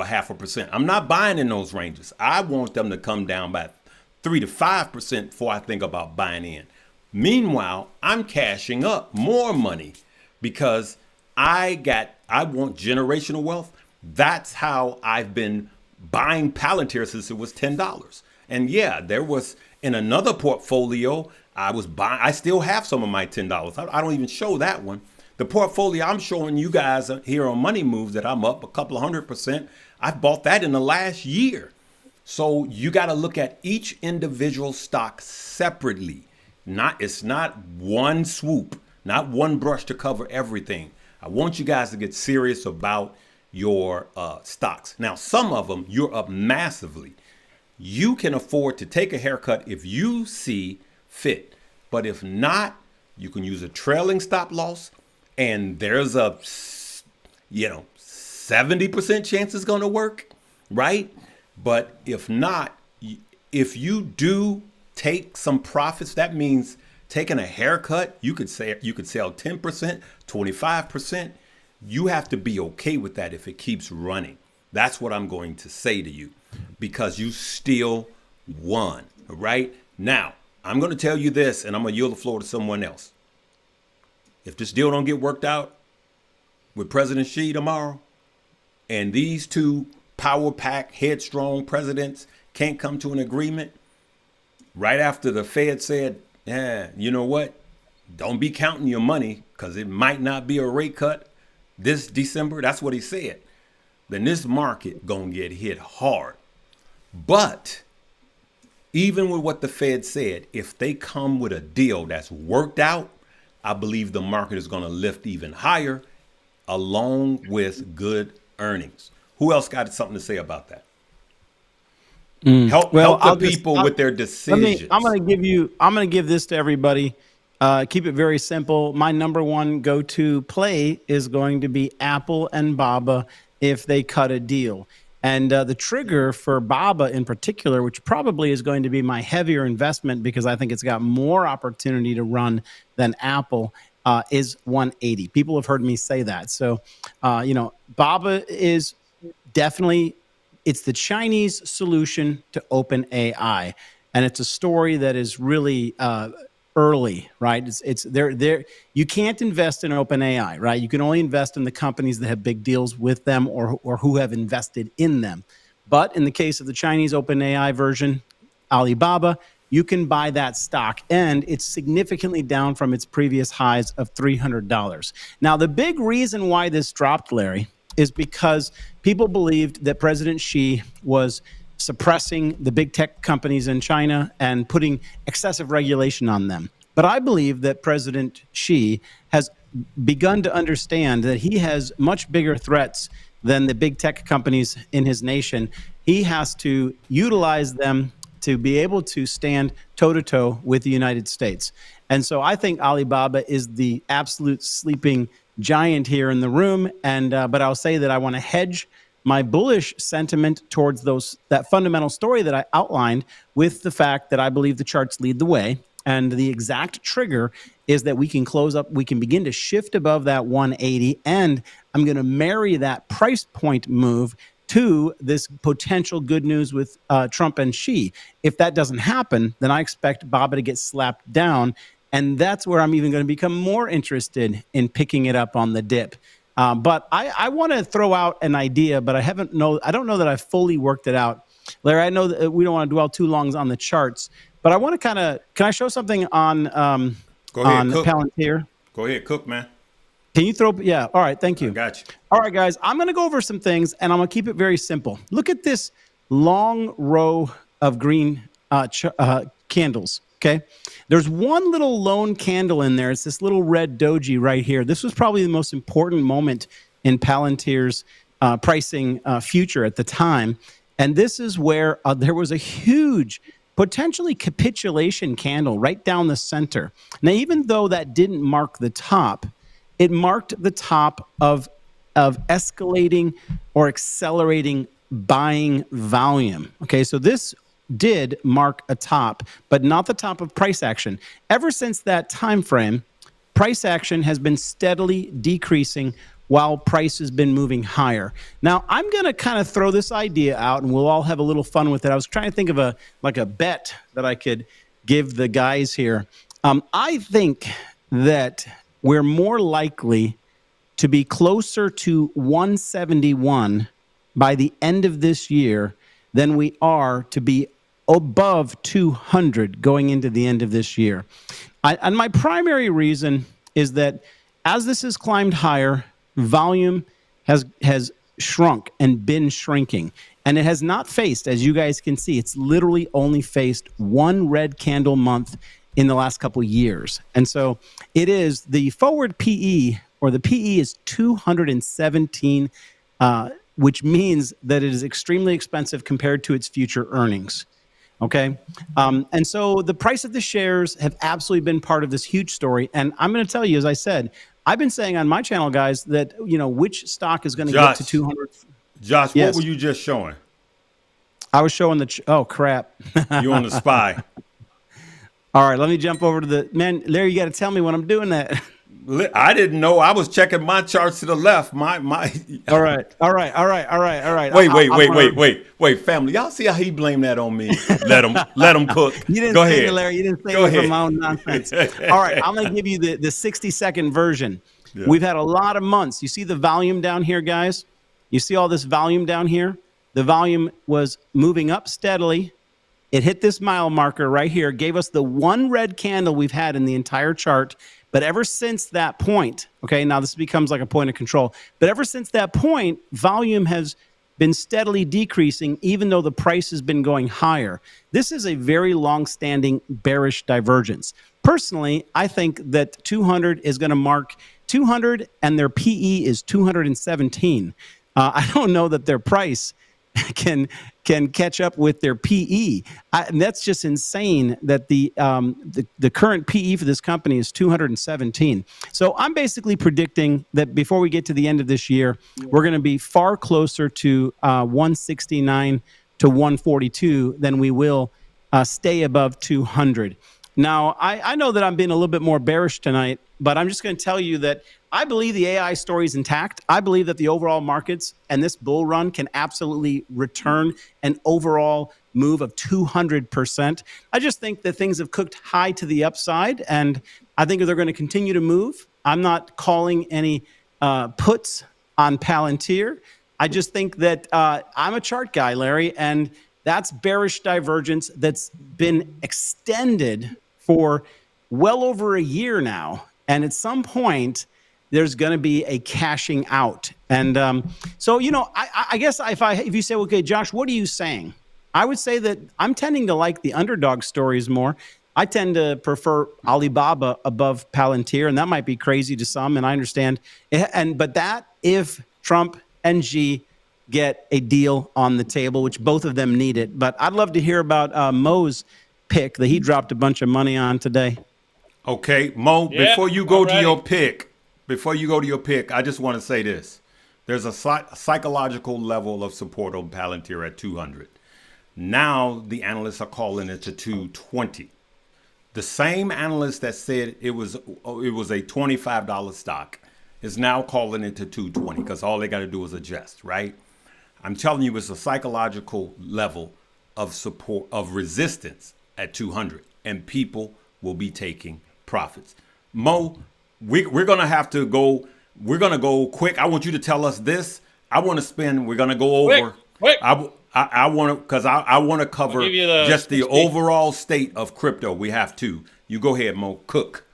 0.5%. I'm not buying in those ranges. I want them to come down by 3 to 5% before I think about buying in. Meanwhile, I'm cashing up more money because I want generational wealth. That's how I've been buying Palantir since it was $10. And yeah, there was in another portfolio, I still have some of my $10. I don't even show that one. The portfolio I'm showing you guys here on Money Moves that I'm up a couple of 100%. I bought that in the last year. So you got to look at each individual stock separately. It's not one swoop, not one brush to cover everything. I want you guys to get serious about your stocks. Now, some of them you're up massively. You can afford to take a haircut if you see fit. But if not, you can use a trailing stop loss, and there's a 70% chance it's going to work, right? But if not, if you do take some profits, that means taking a haircut. You could sell 10%, 25%. You have to be okay with that if it keeps running. That's what I'm going to say to you, because you still won, right? Now, I'm going to tell you this, and I'm going to yield the floor to someone else. If this deal don't get worked out with President Xi tomorrow, and these two power pack, headstrong presidents can't come to an agreement, right after the Fed said, you know what? Don't be counting your money because it might not be a rate cut this December. That's what he said. Then this market going to get hit hard. But even with what the Fed said, if they come with a deal that's worked out, I believe the market is going to lift even higher along with good earnings. Who else got something to say about that? Help the people with their decisions. I'm going to give this to everybody. Keep it very simple. My number one go-to play is going to be Apple and Baba if they cut a deal. And the trigger for Baba in particular, which probably is going to be my heavier investment because I think it's got more opportunity to run than Apple, is 180. People have heard me say that. So, Baba is definitely, it's the Chinese solution to OpenAI. And it's a story that is really early, right? It's there. You can't invest in OpenAI, right? You can only invest in the companies that have big deals with them or who have invested in them. But in the case of the Chinese OpenAI version, Alibaba, you can buy that stock, and it's significantly down from its previous highs of $300. Now, the big reason why this dropped, Larry, is because people believed that President Xi was suppressing the big tech companies in China and putting excessive regulation on them. But I believe that President Xi has begun to understand that he has much bigger threats than the big tech companies in his nation. He has to utilize them to be able to stand toe-to-toe with the United States. And so I think Alibaba is the absolute sleeping giant here in the room. And but I'll say that I want to hedge my bullish sentiment towards that fundamental story that I outlined with the fact that I believe the charts lead the way. And the exact trigger is that we can begin to shift above that 180. And I'm going to marry that price point move to this potential good news with Trump and Xi. If that doesn't happen, then I expect Baba to get slapped down. And that's where I'm even going to become more interested in picking it up on the dip. But I want to throw out an idea, but I don't know that I've fully worked it out. Larry, I know that we don't want to dwell too long on the charts, but I want to can I show something on Palantir? Go ahead, Cook, man. Can you throw? Yeah. All right. Thank you. I got you. All right, guys. I'm going to go over some things, and I'm going to keep it very simple. Look at this long row of green candles. Okay. There's one little lone candle in there. It's this little red doji right here. This was probably the most important moment in Palantir's pricing future at the time. And this is where there was a huge potentially capitulation candle right down the center. Now, even though that didn't mark the top, it marked the top of escalating or accelerating buying volume. Okay, so this did mark a top, but not the top of price action. Ever since that time frame, price action has been steadily decreasing while price has been moving higher. Now, I'm going to kind of throw this idea out, and we'll all have a little fun with it. I was trying to think of a bet that I could give the guys here. I think that we're more likely to be closer to 171 by the end of this year than we are to be above 200 going into the end of this year. And my primary reason is that as this has climbed higher, volume has shrunk and been shrinking. And it has not faced, as you guys can see, it's literally only faced one red candle month in the last couple of years. And so it is the forward PE, or the PE is 217, which means that it is extremely expensive compared to its future earnings. Okay. And so the price of the shares have absolutely been part of this huge story. And I'm going to tell you, as I said, I've been saying on my channel, guys, that, which stock is going to get to 200. Josh, Yes. what were you just showing? I was showing oh, crap. You on the SPY. All right. Let me jump over to Larry, you got to tell me when I'm doing that. I didn't know. I was checking my charts to the left. My. All right. Wait, family. Y'all see how he blamed that on me? Let him cook. You didn't Go say ahead. it, Larry. You didn't say Go it ahead. from my own nonsense. All right. I'm going to give you the 60-second version. Yeah. We've had a lot of months. You see the volume down here, guys? You see all this volume down here? The volume was moving up steadily. It hit this mile marker right here, gave us the one red candle we've had in the entire chart. But ever since that point, okay, now this becomes like a point of control. But ever since that point, volume has been steadily decreasing, even though the price has been going higher. This is a very long-standing bearish divergence. Personally, I think that 200 is going to mark 200, and their PE is 217. I don't know that their price can catch up with their PE. And that's just insane that the current PE for this company is 217. So I'm basically predicting that before we get to the end of this year, we're going to be far closer to 169 to 142 than we will stay above 200. Now, I know that I'm being a little bit more bearish tonight, but I'm just going to tell you that I believe the AI story is intact. I believe that the overall markets and this bull run can absolutely return an overall move of 200%. I just think that things have cooked high to the upside, and I think they're going to continue to move. I'm not calling any puts on Palantir. I just think that I'm a chart guy, Larry, and that's bearish divergence that's been extended for well over a year now. And at some point, there's going to be a cashing out. And so, I guess if you say, okay, Josh, what are you saying? I would say that I'm tending to like the underdog stories more. I tend to prefer Alibaba above Palantir, and that might be crazy to some, and I understand. But that if Trump and Xi get a deal on the table, which both of them need it. But I'd love to hear about Mo's pick that he dropped a bunch of money on today. Okay, Mo, before you go to your pick, I just want to say this. There's a psychological level of support on Palantir at 200. Now the analysts are calling it to 220. The same analyst that said it was a $25 stock is now calling it to 220 because all they got to do is adjust, right? I'm telling you, it's a psychological level of support, of resistance at 200, and people will be taking profits. Mo, we're going to have to go. We're going to go quick. I want you to tell us this. We're going to go over. Quick. I want to, because I want to cover just the overall state of crypto. We have to. You go ahead, Mo. Cook.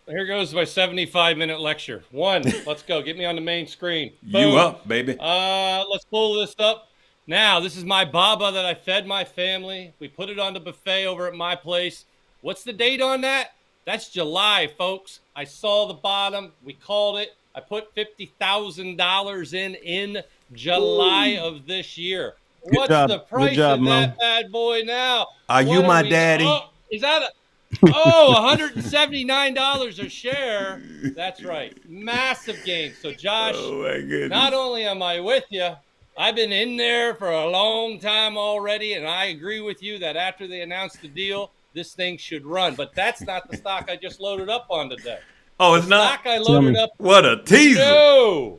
Here goes my 75-minute lecture. Let's go. Get me on the main screen. Boom. You up, baby. Let's pull this up. Now, this is my baba that I fed my family. We put it on the buffet over at my place. What's the date on that? That's July, folks. I saw the bottom. We called it. I put $50,000 in July of this year. What's job. the Good price job, of Mo. that bad boy now? Are you What my we, daddy? Oh, is that $179 a share? That's right. Massive gain. So Josh, Oh my goodness. not only am I with you, I've been in there for a long time already, and I agree with you that after they announced the deal, this thing should run. But that's not the stock I just loaded up on today. Oh, The it's not? stock I Tell loaded me. up. What a teaser. No.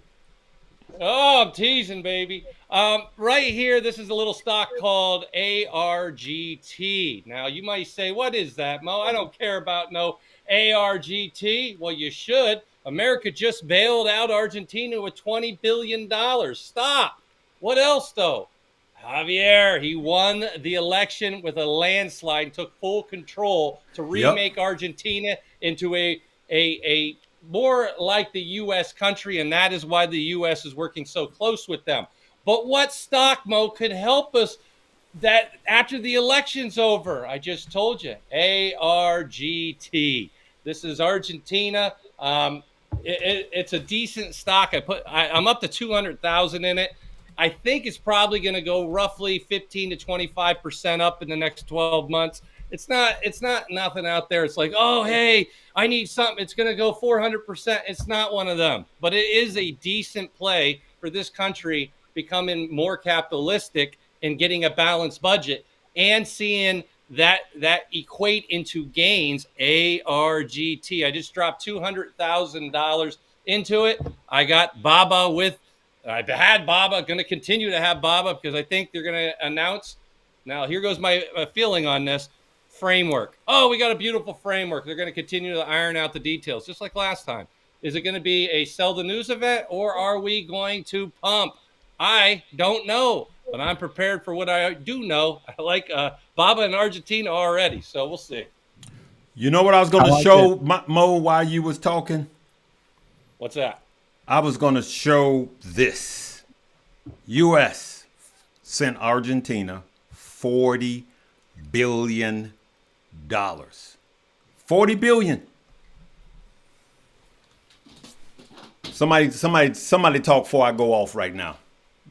Oh, I'm teasing, baby. Right here, this is a little stock called ARGT. Now, you might say, what is that, Mo? I don't care about no ARGT. Well, you should. America just bailed out Argentina with $20 billion. Stop. What else, though? Javier, he won the election with a landslide and took full control to remake Argentina into a more like the U.S. country, and that is why the U.S. is working so close with them. But what stock, Mo, could help us that after the election's over? I just told you, ARGT. This is Argentina. It's a decent stock. I'm up to 200,000 in it. I think it's probably going to go roughly 15 to 25% up in the next 12 months. It's not nothing out there. It's like, oh, hey, I need something. It's going to go 400%. It's not one of them, but it is a decent play for this country becoming more capitalistic and getting a balanced budget and seeing that equate into gains. ARGT. I just dropped $200,000 into it. I got Baba with. I've had Baba, going to continue to have Baba because I think they're going to announce. Now, here goes my feeling on this framework. Oh, we got a beautiful framework. They're going to continue to iron out the details, just like last time. Is it going to be a sell the news event, or are we going to pump? I don't know, but I'm prepared for what I do know. I like Baba in Argentina already, so we'll see. You know what I was going to show Mo while you was talking? What's that? I was going to show this. U.S. sent Argentina $40 billion. $40 billion. Somebody talk before I go off right now.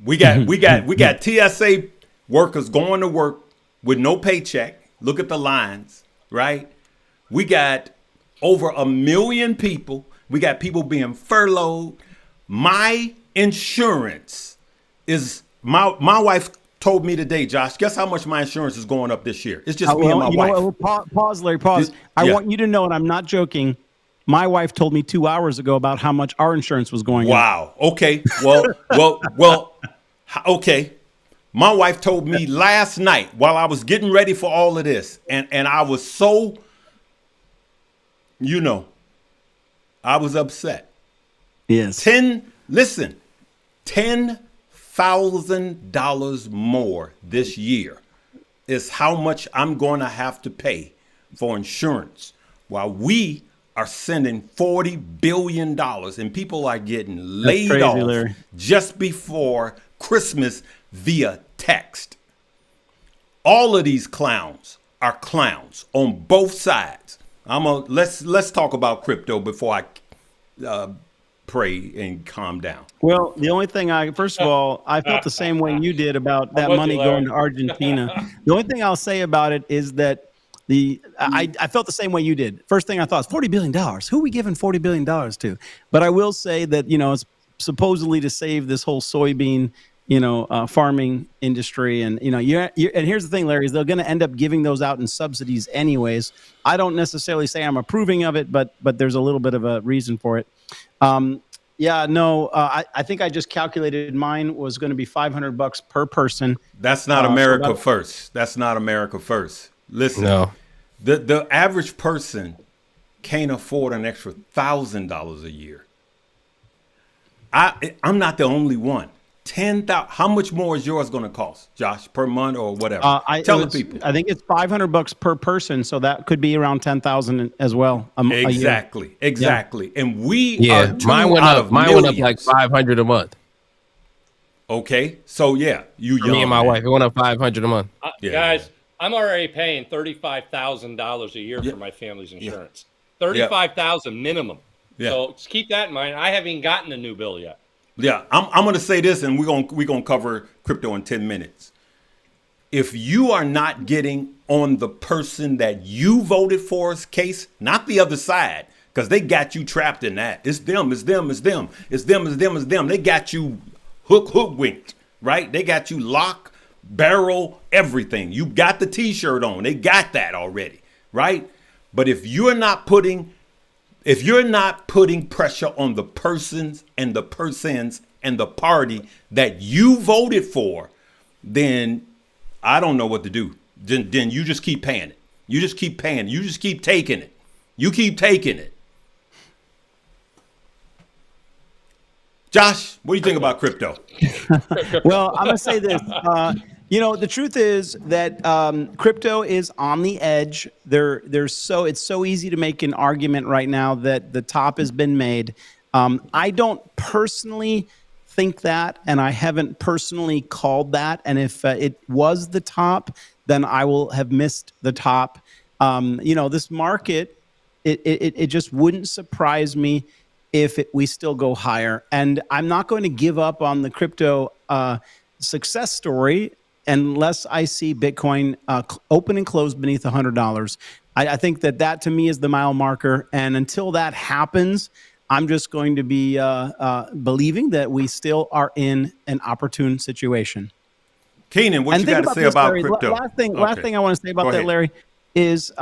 We got TSA workers going to work with no paycheck. Look at the lines, right? We got over 1 million people. We got people being furloughed. My insurance is my wife told me today, Josh, guess how much my insurance is going up this year? It's just me and my wife. Pause, Larry, pause. I want you to know, and I'm not joking, my wife told me 2 hours ago about how much our insurance was going up. Wow. Okay. Well, okay. My wife told me last night while I was getting ready for all of this, and I was so, I was upset. Yes. $10,000 more this year is how much I'm going to have to pay for insurance, while we are sending $40 billion and people are getting laid off Larry. just before Christmas via text. All of these clowns are clowns on both sides. Let's talk about crypto before I pray and calm down. Well, the only thing first of all, I felt the same way you did about that money going to Argentina. The only thing I'll say about it is that I felt the same way you did. First thing I thought is $40 billion. Who are we giving $40 billion to? But I will say that, it's supposedly to save this whole soybean, farming industry. And, and here's the thing, Larry, is they're going to end up giving those out in subsidies anyways. I don't necessarily say I'm approving of it, but there's a little bit of a reason for it. I think I just calculated mine was going to be $500 per person. That's not America first. That's not America first. Listen, no. The average person can't afford an extra $1,000 a year. I'm not the only one. 10,000. How much more is yours going to cost, Josh, per month or whatever? Tell the people. I think it's $500 per person, so that could be around 10,000 as well. Exactly. Yeah. And we are mine went up like 500 a month. Okay, so yeah, Me and my wife, it went up 500 a month. Guys, I'm already paying $35,000 a year for my family's insurance. $35,000 minimum. Yeah. So just keep that in mind. I haven't even gotten a new bill yet. Yeah, I'm going to say this, and we're gonna cover crypto in 10 minutes. If you are not getting on the person that you voted for's case, not the other side, because they got you trapped in that. It's them, it's them, it's them, it's them, it's them, it's them. They got you hookwinked, right? They got you lock, barrel, everything. You got the T-shirt on. They got that already, right? But if you're not putting pressure on the persons and the party that you voted for, then I don't know what to do. Then you just keep paying it. You just keep paying it. You just keep taking it. You keep taking it. Josh, what do you think about crypto? Well, I'm gonna say this. The truth is that crypto is on the edge. It's so easy to make an argument right now that the top has been made. I don't personally think that, and I haven't personally called that. And if it was the top, then I will have missed the top. This market, it just wouldn't surprise me if we still go higher. And I'm not going to give up on the crypto success story unless I see Bitcoin open and close beneath $100. I think that to me is the mile marker. And until that happens, I'm just going to be believing that we still are in an opportune situation. Keenan, what you got to say about Larry, crypto? Last thing I want to say about that, Larry, is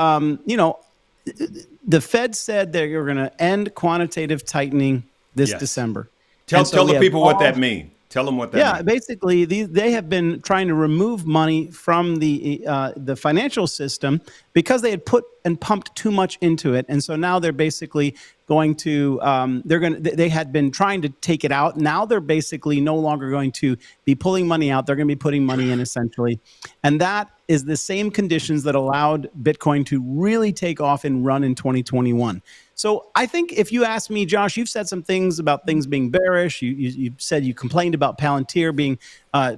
the Fed said they're going to end quantitative tightening this December. Tell the people what that means. Tell them what that means. Yeah, basically, they have been trying to remove money from the financial system because they had put and pumped too much into it, and so now they're basically going to they had been trying to take it out. Now they're basically no longer going to be pulling money out. They're going to be putting money in essentially, and that is the same conditions that allowed Bitcoin to really take off and run in 2021. So I think if you ask me, Josh, you've said some things about things being bearish. You said you complained about Palantir being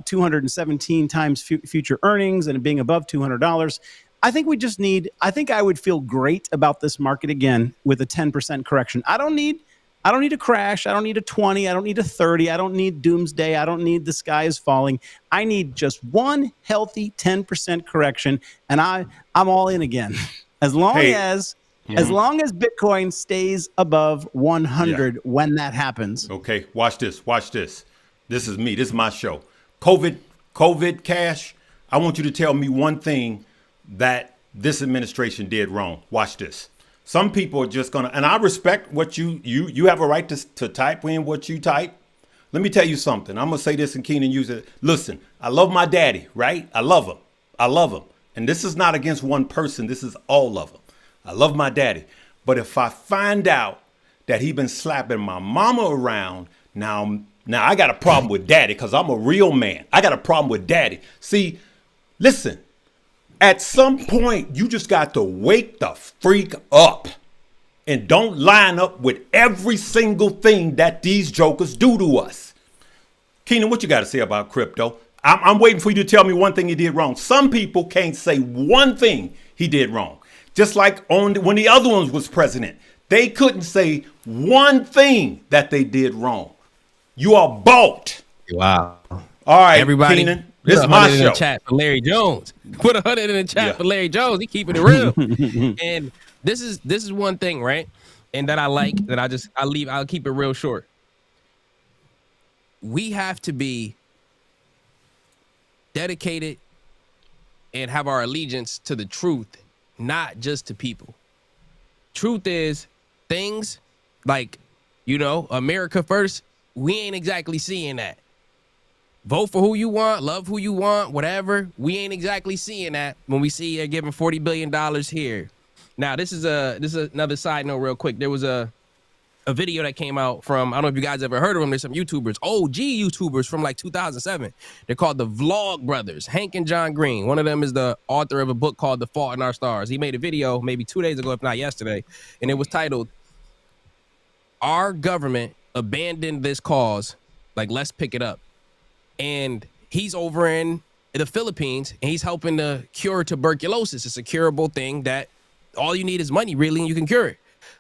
217 times future earnings and it being above $200. I think I would feel great about this market again with a 10% correction. I don't need a crash. I don't need a 20. I don't need a 30. I don't need doomsday. I don't need the sky is falling. I need just one healthy 10% correction, and I'm all in again. As long as Bitcoin stays above 100 when that happens. Okay, watch this. This is me. This is my show. COVID cash. I want you to tell me one thing that this administration did wrong. Watch this. Some people are just gonna, and I respect what you have a right to type in what you type. Let me tell you something. I'm gonna say this and Keenan use it. Listen, I love my daddy, right? I love him. And this is not against one person. This is all of them. I love my daddy. But if I find out that he been slapping my mama around, now I got a problem with daddy because I'm a real man. I got a problem with daddy. See, listen, at some point, you just got to wake the freak up and don't line up with every single thing that these jokers do to us. Keenan, what you got to say about crypto? I'm waiting for you to tell me one thing he did wrong. Some people can't say one thing he did wrong. Just like when the other ones was president, they couldn't say one thing that they did wrong. You are bought. Wow. All right, everybody. Keenan, this is my show. In the chat for Larry Jones. Put 100 in the chat for Larry Jones. He keeping it real. And this is one thing, right? And that I like that I'll keep it real short. We have to be dedicated and have our allegiance to the truth, not just to people. Truth is things like, America first, we ain't exactly seeing that. Vote for who you want, love who you want, whatever. We ain't exactly seeing that when we see giving $40 billion here. Now, this is another side note real quick. There was a video that came out from, I don't know if you guys ever heard of them. There's some YouTubers, OG YouTubers from like 2007. They're called the Vlog Brothers, Hank and John Green. One of them is the author of a book called The Fault in Our Stars. He made a video maybe 2 days ago, if not yesterday, and it was titled, Our Government Abandoned This Cause, like let's pick it up. And he's over in the Philippines and he's helping to cure tuberculosis. It's a curable thing that all you need is money, really, and you can cure it.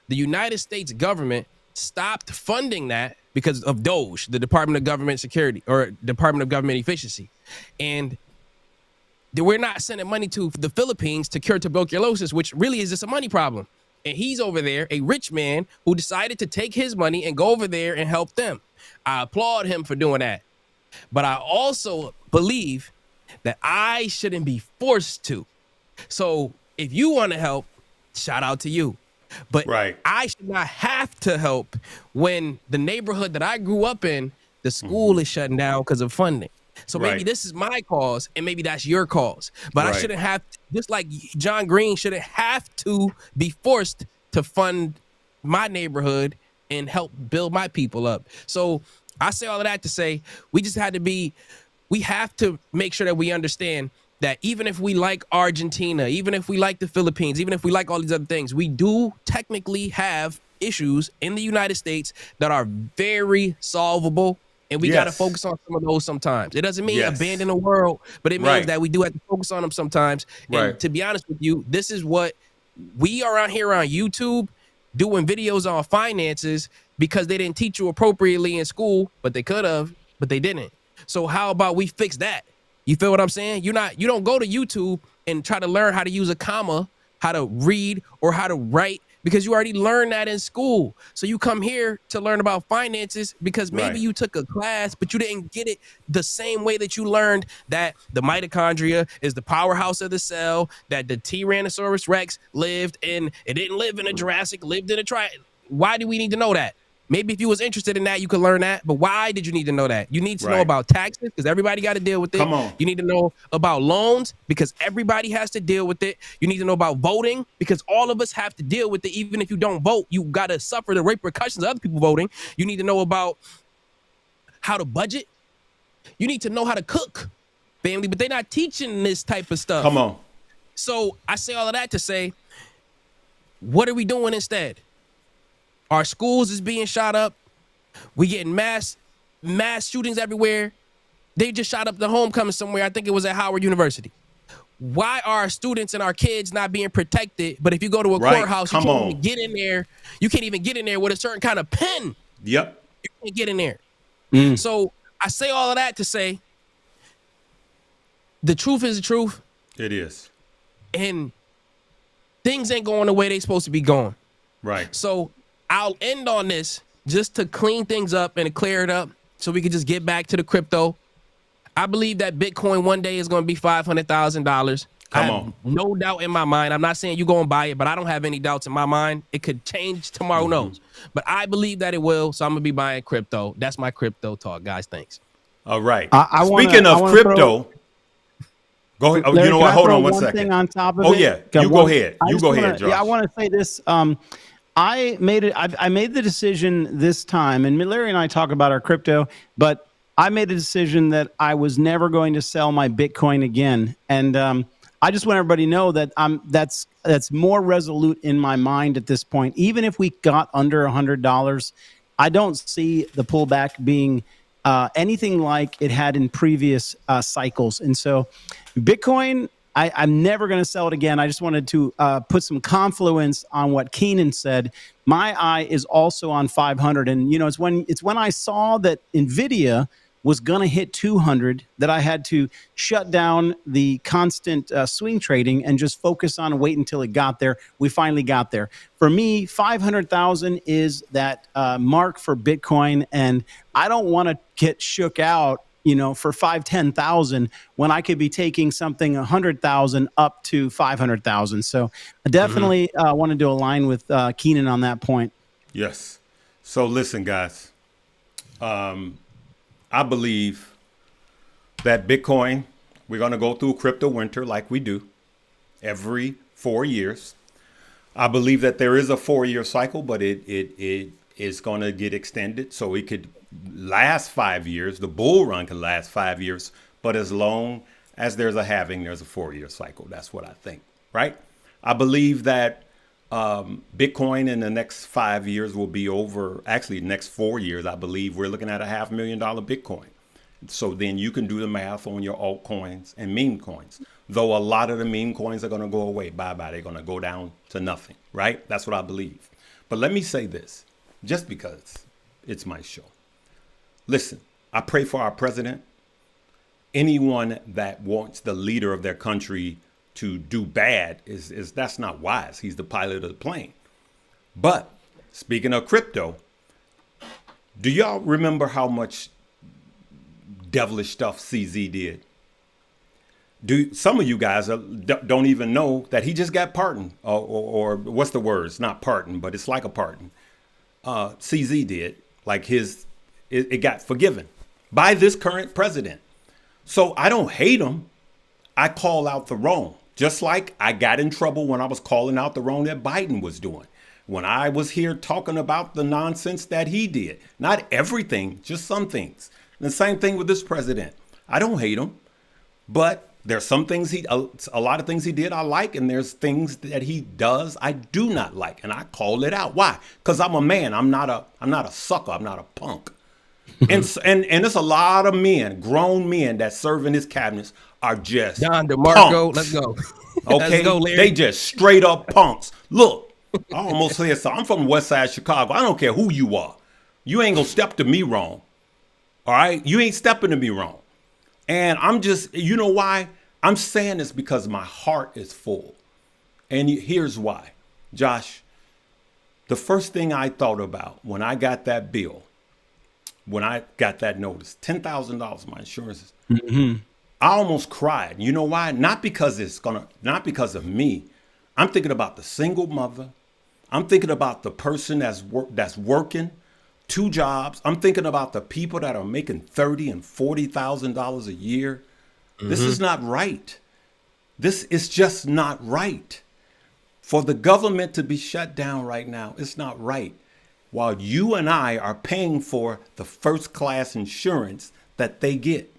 The United States government stopped funding that because of Doge, the Department of Government Security or Department of Government Efficiency. And we're not sending money to the Philippines to cure tuberculosis, which really is just a money problem. And he's over there, a rich man who decided to take his money and go over there and help them. I applaud him for doing that. But I also believe that I shouldn't be forced to. So if you want to help, shout out to you. But I should not have to help when the neighborhood that I grew up in, the school is shutting down because of funding. So maybe this is my cause and maybe that's your cause. But I shouldn't have, just like John Green shouldn't have to be forced to fund my neighborhood and help build my people up. So I say all of that to say we have to make sure that we understand that even if we like Argentina, even if we like the Philippines, even if we like all these other things, we do technically have issues in the United States that are very solvable. And we got to focus on some of those sometimes. It doesn't mean abandon the world, but it means that we do have to focus on them sometimes. And to be honest with you, this is what we are out here on YouTube doing videos on finances because they didn't teach you appropriately in school, but they could have, but they didn't. So how about we fix that? You feel what I'm saying? You don't go to YouTube and try to learn how to use a comma, how to read or how to write because you already learned that in school. So you come here to learn about finances because maybe you took a class, but you didn't get it the same way that you learned that the mitochondria is the powerhouse of the cell, that the Tyrannosaurus Rex lived in, it didn't live in a Jurassic, lived in a Why do we need to know that? Maybe if you was interested in that, you could learn that. But why did you need to know that? You need to know about taxes because everybody got to deal with it. Come on. You need to know about loans because everybody has to deal with it. You need to know about voting because all of us have to deal with it. Even if you don't vote, you got to suffer the repercussions of other people voting. You need to know about how to budget. You need to know how to cook, family. But they're not teaching this type of stuff. Come on. So I say all of that to say, what are we doing instead? Our schools is being shot up. We getting mass shootings everywhere. They just shot up the homecoming somewhere. I think it was at Howard University. Why are our students and our kids not being protected? But if you go to a courthouse, you can't even get in there. You can't even get in there with a certain kind of pen. Yep. You can't get in there. So I say all of that to say the truth is the truth. It is. And things ain't going the way they supposed to be going. Right. So I'll end on this just to clean things up and to clear it up so we can just get back to the crypto. I believe that Bitcoin one day is going to be $500,000. Come on. No doubt in my mind. I'm not saying you go and buy it, but I don't have any doubts in my mind. It could change tomorrow, knows. But I believe that it will, so I'm going to be buying crypto. That's my crypto talk, guys. Thanks. All right. Speaking of crypto, go ahead. Larry, you know what? Hold on one second. second. On top of yeah. You go ahead. You go ahead, Josh. Yeah, I want to say this. I made the decision this time, and Larry and I talk about our crypto, but I made a decision that I was never going to sell my Bitcoin again. And I just want everybody to know that that's more resolute in my mind at this point. Even if we got under $100, I don't see the pullback being anything like it had in previous cycles. And so Bitcoin, I'm never going to sell it again. I just wanted to put some confluence on what Keenan said. My eye is also on 500. And, you know, it's when I saw that Nvidia was going to hit 200 that I had to shut down the constant swing trading and just focus on wait until it got there. We finally got there. For me, 500,000 is that mark for Bitcoin. And I don't want to get shook out, you know, for 10,000 when I could be taking something 100,000 up to 500,000. So I definitely wanted to align with Keenan on that point. Yes. So listen, guys, I believe that Bitcoin, we're going to go through crypto winter like we do every 4 years. I believe that there is a 4-year cycle, but it is going to get extended. So it could last 5 years. The bull run can last 5 years, but as long as there's a halving, there's a 4-year cycle. That's what I think, right? I believe that Bitcoin in the next 5 years will be over, actually next 4 years, I believe we're looking at $500,000 Bitcoin. So then you can do the math on your altcoins and meme coins, though a lot of the meme coins are going to go away. Bye-bye. They're going to go down to nothing, right? That's what I believe. But let me say this. just because it's my show. Listen, I pray for our president. Anyone that wants the leader of their country to do bad is that's not wise. He's the pilot of the plane. But speaking of crypto, do y'all remember how much devilish stuff CZ did? Do some of you guys don't even know that he just got pardoned, or what's the word? It's not pardon, but it's like a pardon. CZ did, like it got forgiven by this current president. So I don't hate him. I call out the wrong, just like I got in trouble when I was calling out the wrong that Biden was doing. When I was here talking about the nonsense that he did, not everything, just some things. And the same thing with this president. I don't hate him, but there's some things a lot of things he did I like, and there's things that he does I do not like, and I call it out. Why? Because I'm a man. I'm not a sucker. I'm not a punk. and there's a lot of men, grown men that serve in his cabinets are just Don DeMarco. punks. Let's go. Okay, Let's go, Larry. they just straight up punks. Look, I almost said so. I'm from West Side Chicago. I don't care who you are. You ain't gonna step to me wrong. All right, you ain't stepping to me wrong. And I'm just, you know why? I'm saying this because my heart is full. And here's why. Josh, the first thing I thought about when I got that bill, when I got that notice, $10,000 my insurance, I almost cried. You know why? Not because of me. I'm thinking about the single mother. I'm thinking about the person that's working 2 jobs. I'm thinking about the people that are making $30,000 and $40,000 a year. This is not right. This is just not right. For the government to be shut down right now, it's not right. While you and I are paying for the first class insurance that they get.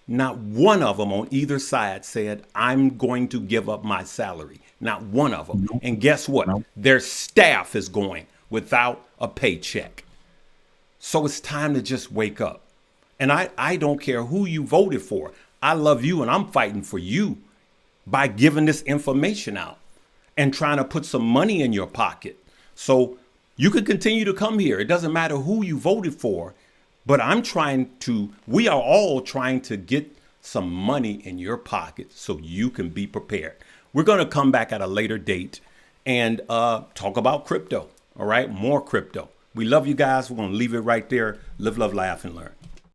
Not one of them on either side said, I'm going to give up my salary. Not one of them. Nope. And guess what? Nope. Their staff is going without a paycheck. So it's time to just wake up. And I don't care who you voted for. I love you and I'm fighting for you by giving this information out and trying to put some money in your pocket. So you can continue to come here. It doesn't matter who you voted for, but we are all trying to get some money in your pocket so you can be prepared. We're going to come back at a later date and talk about crypto. All right. More crypto. We love you guys. We're going to leave it right there. Live, love, laugh, and learn.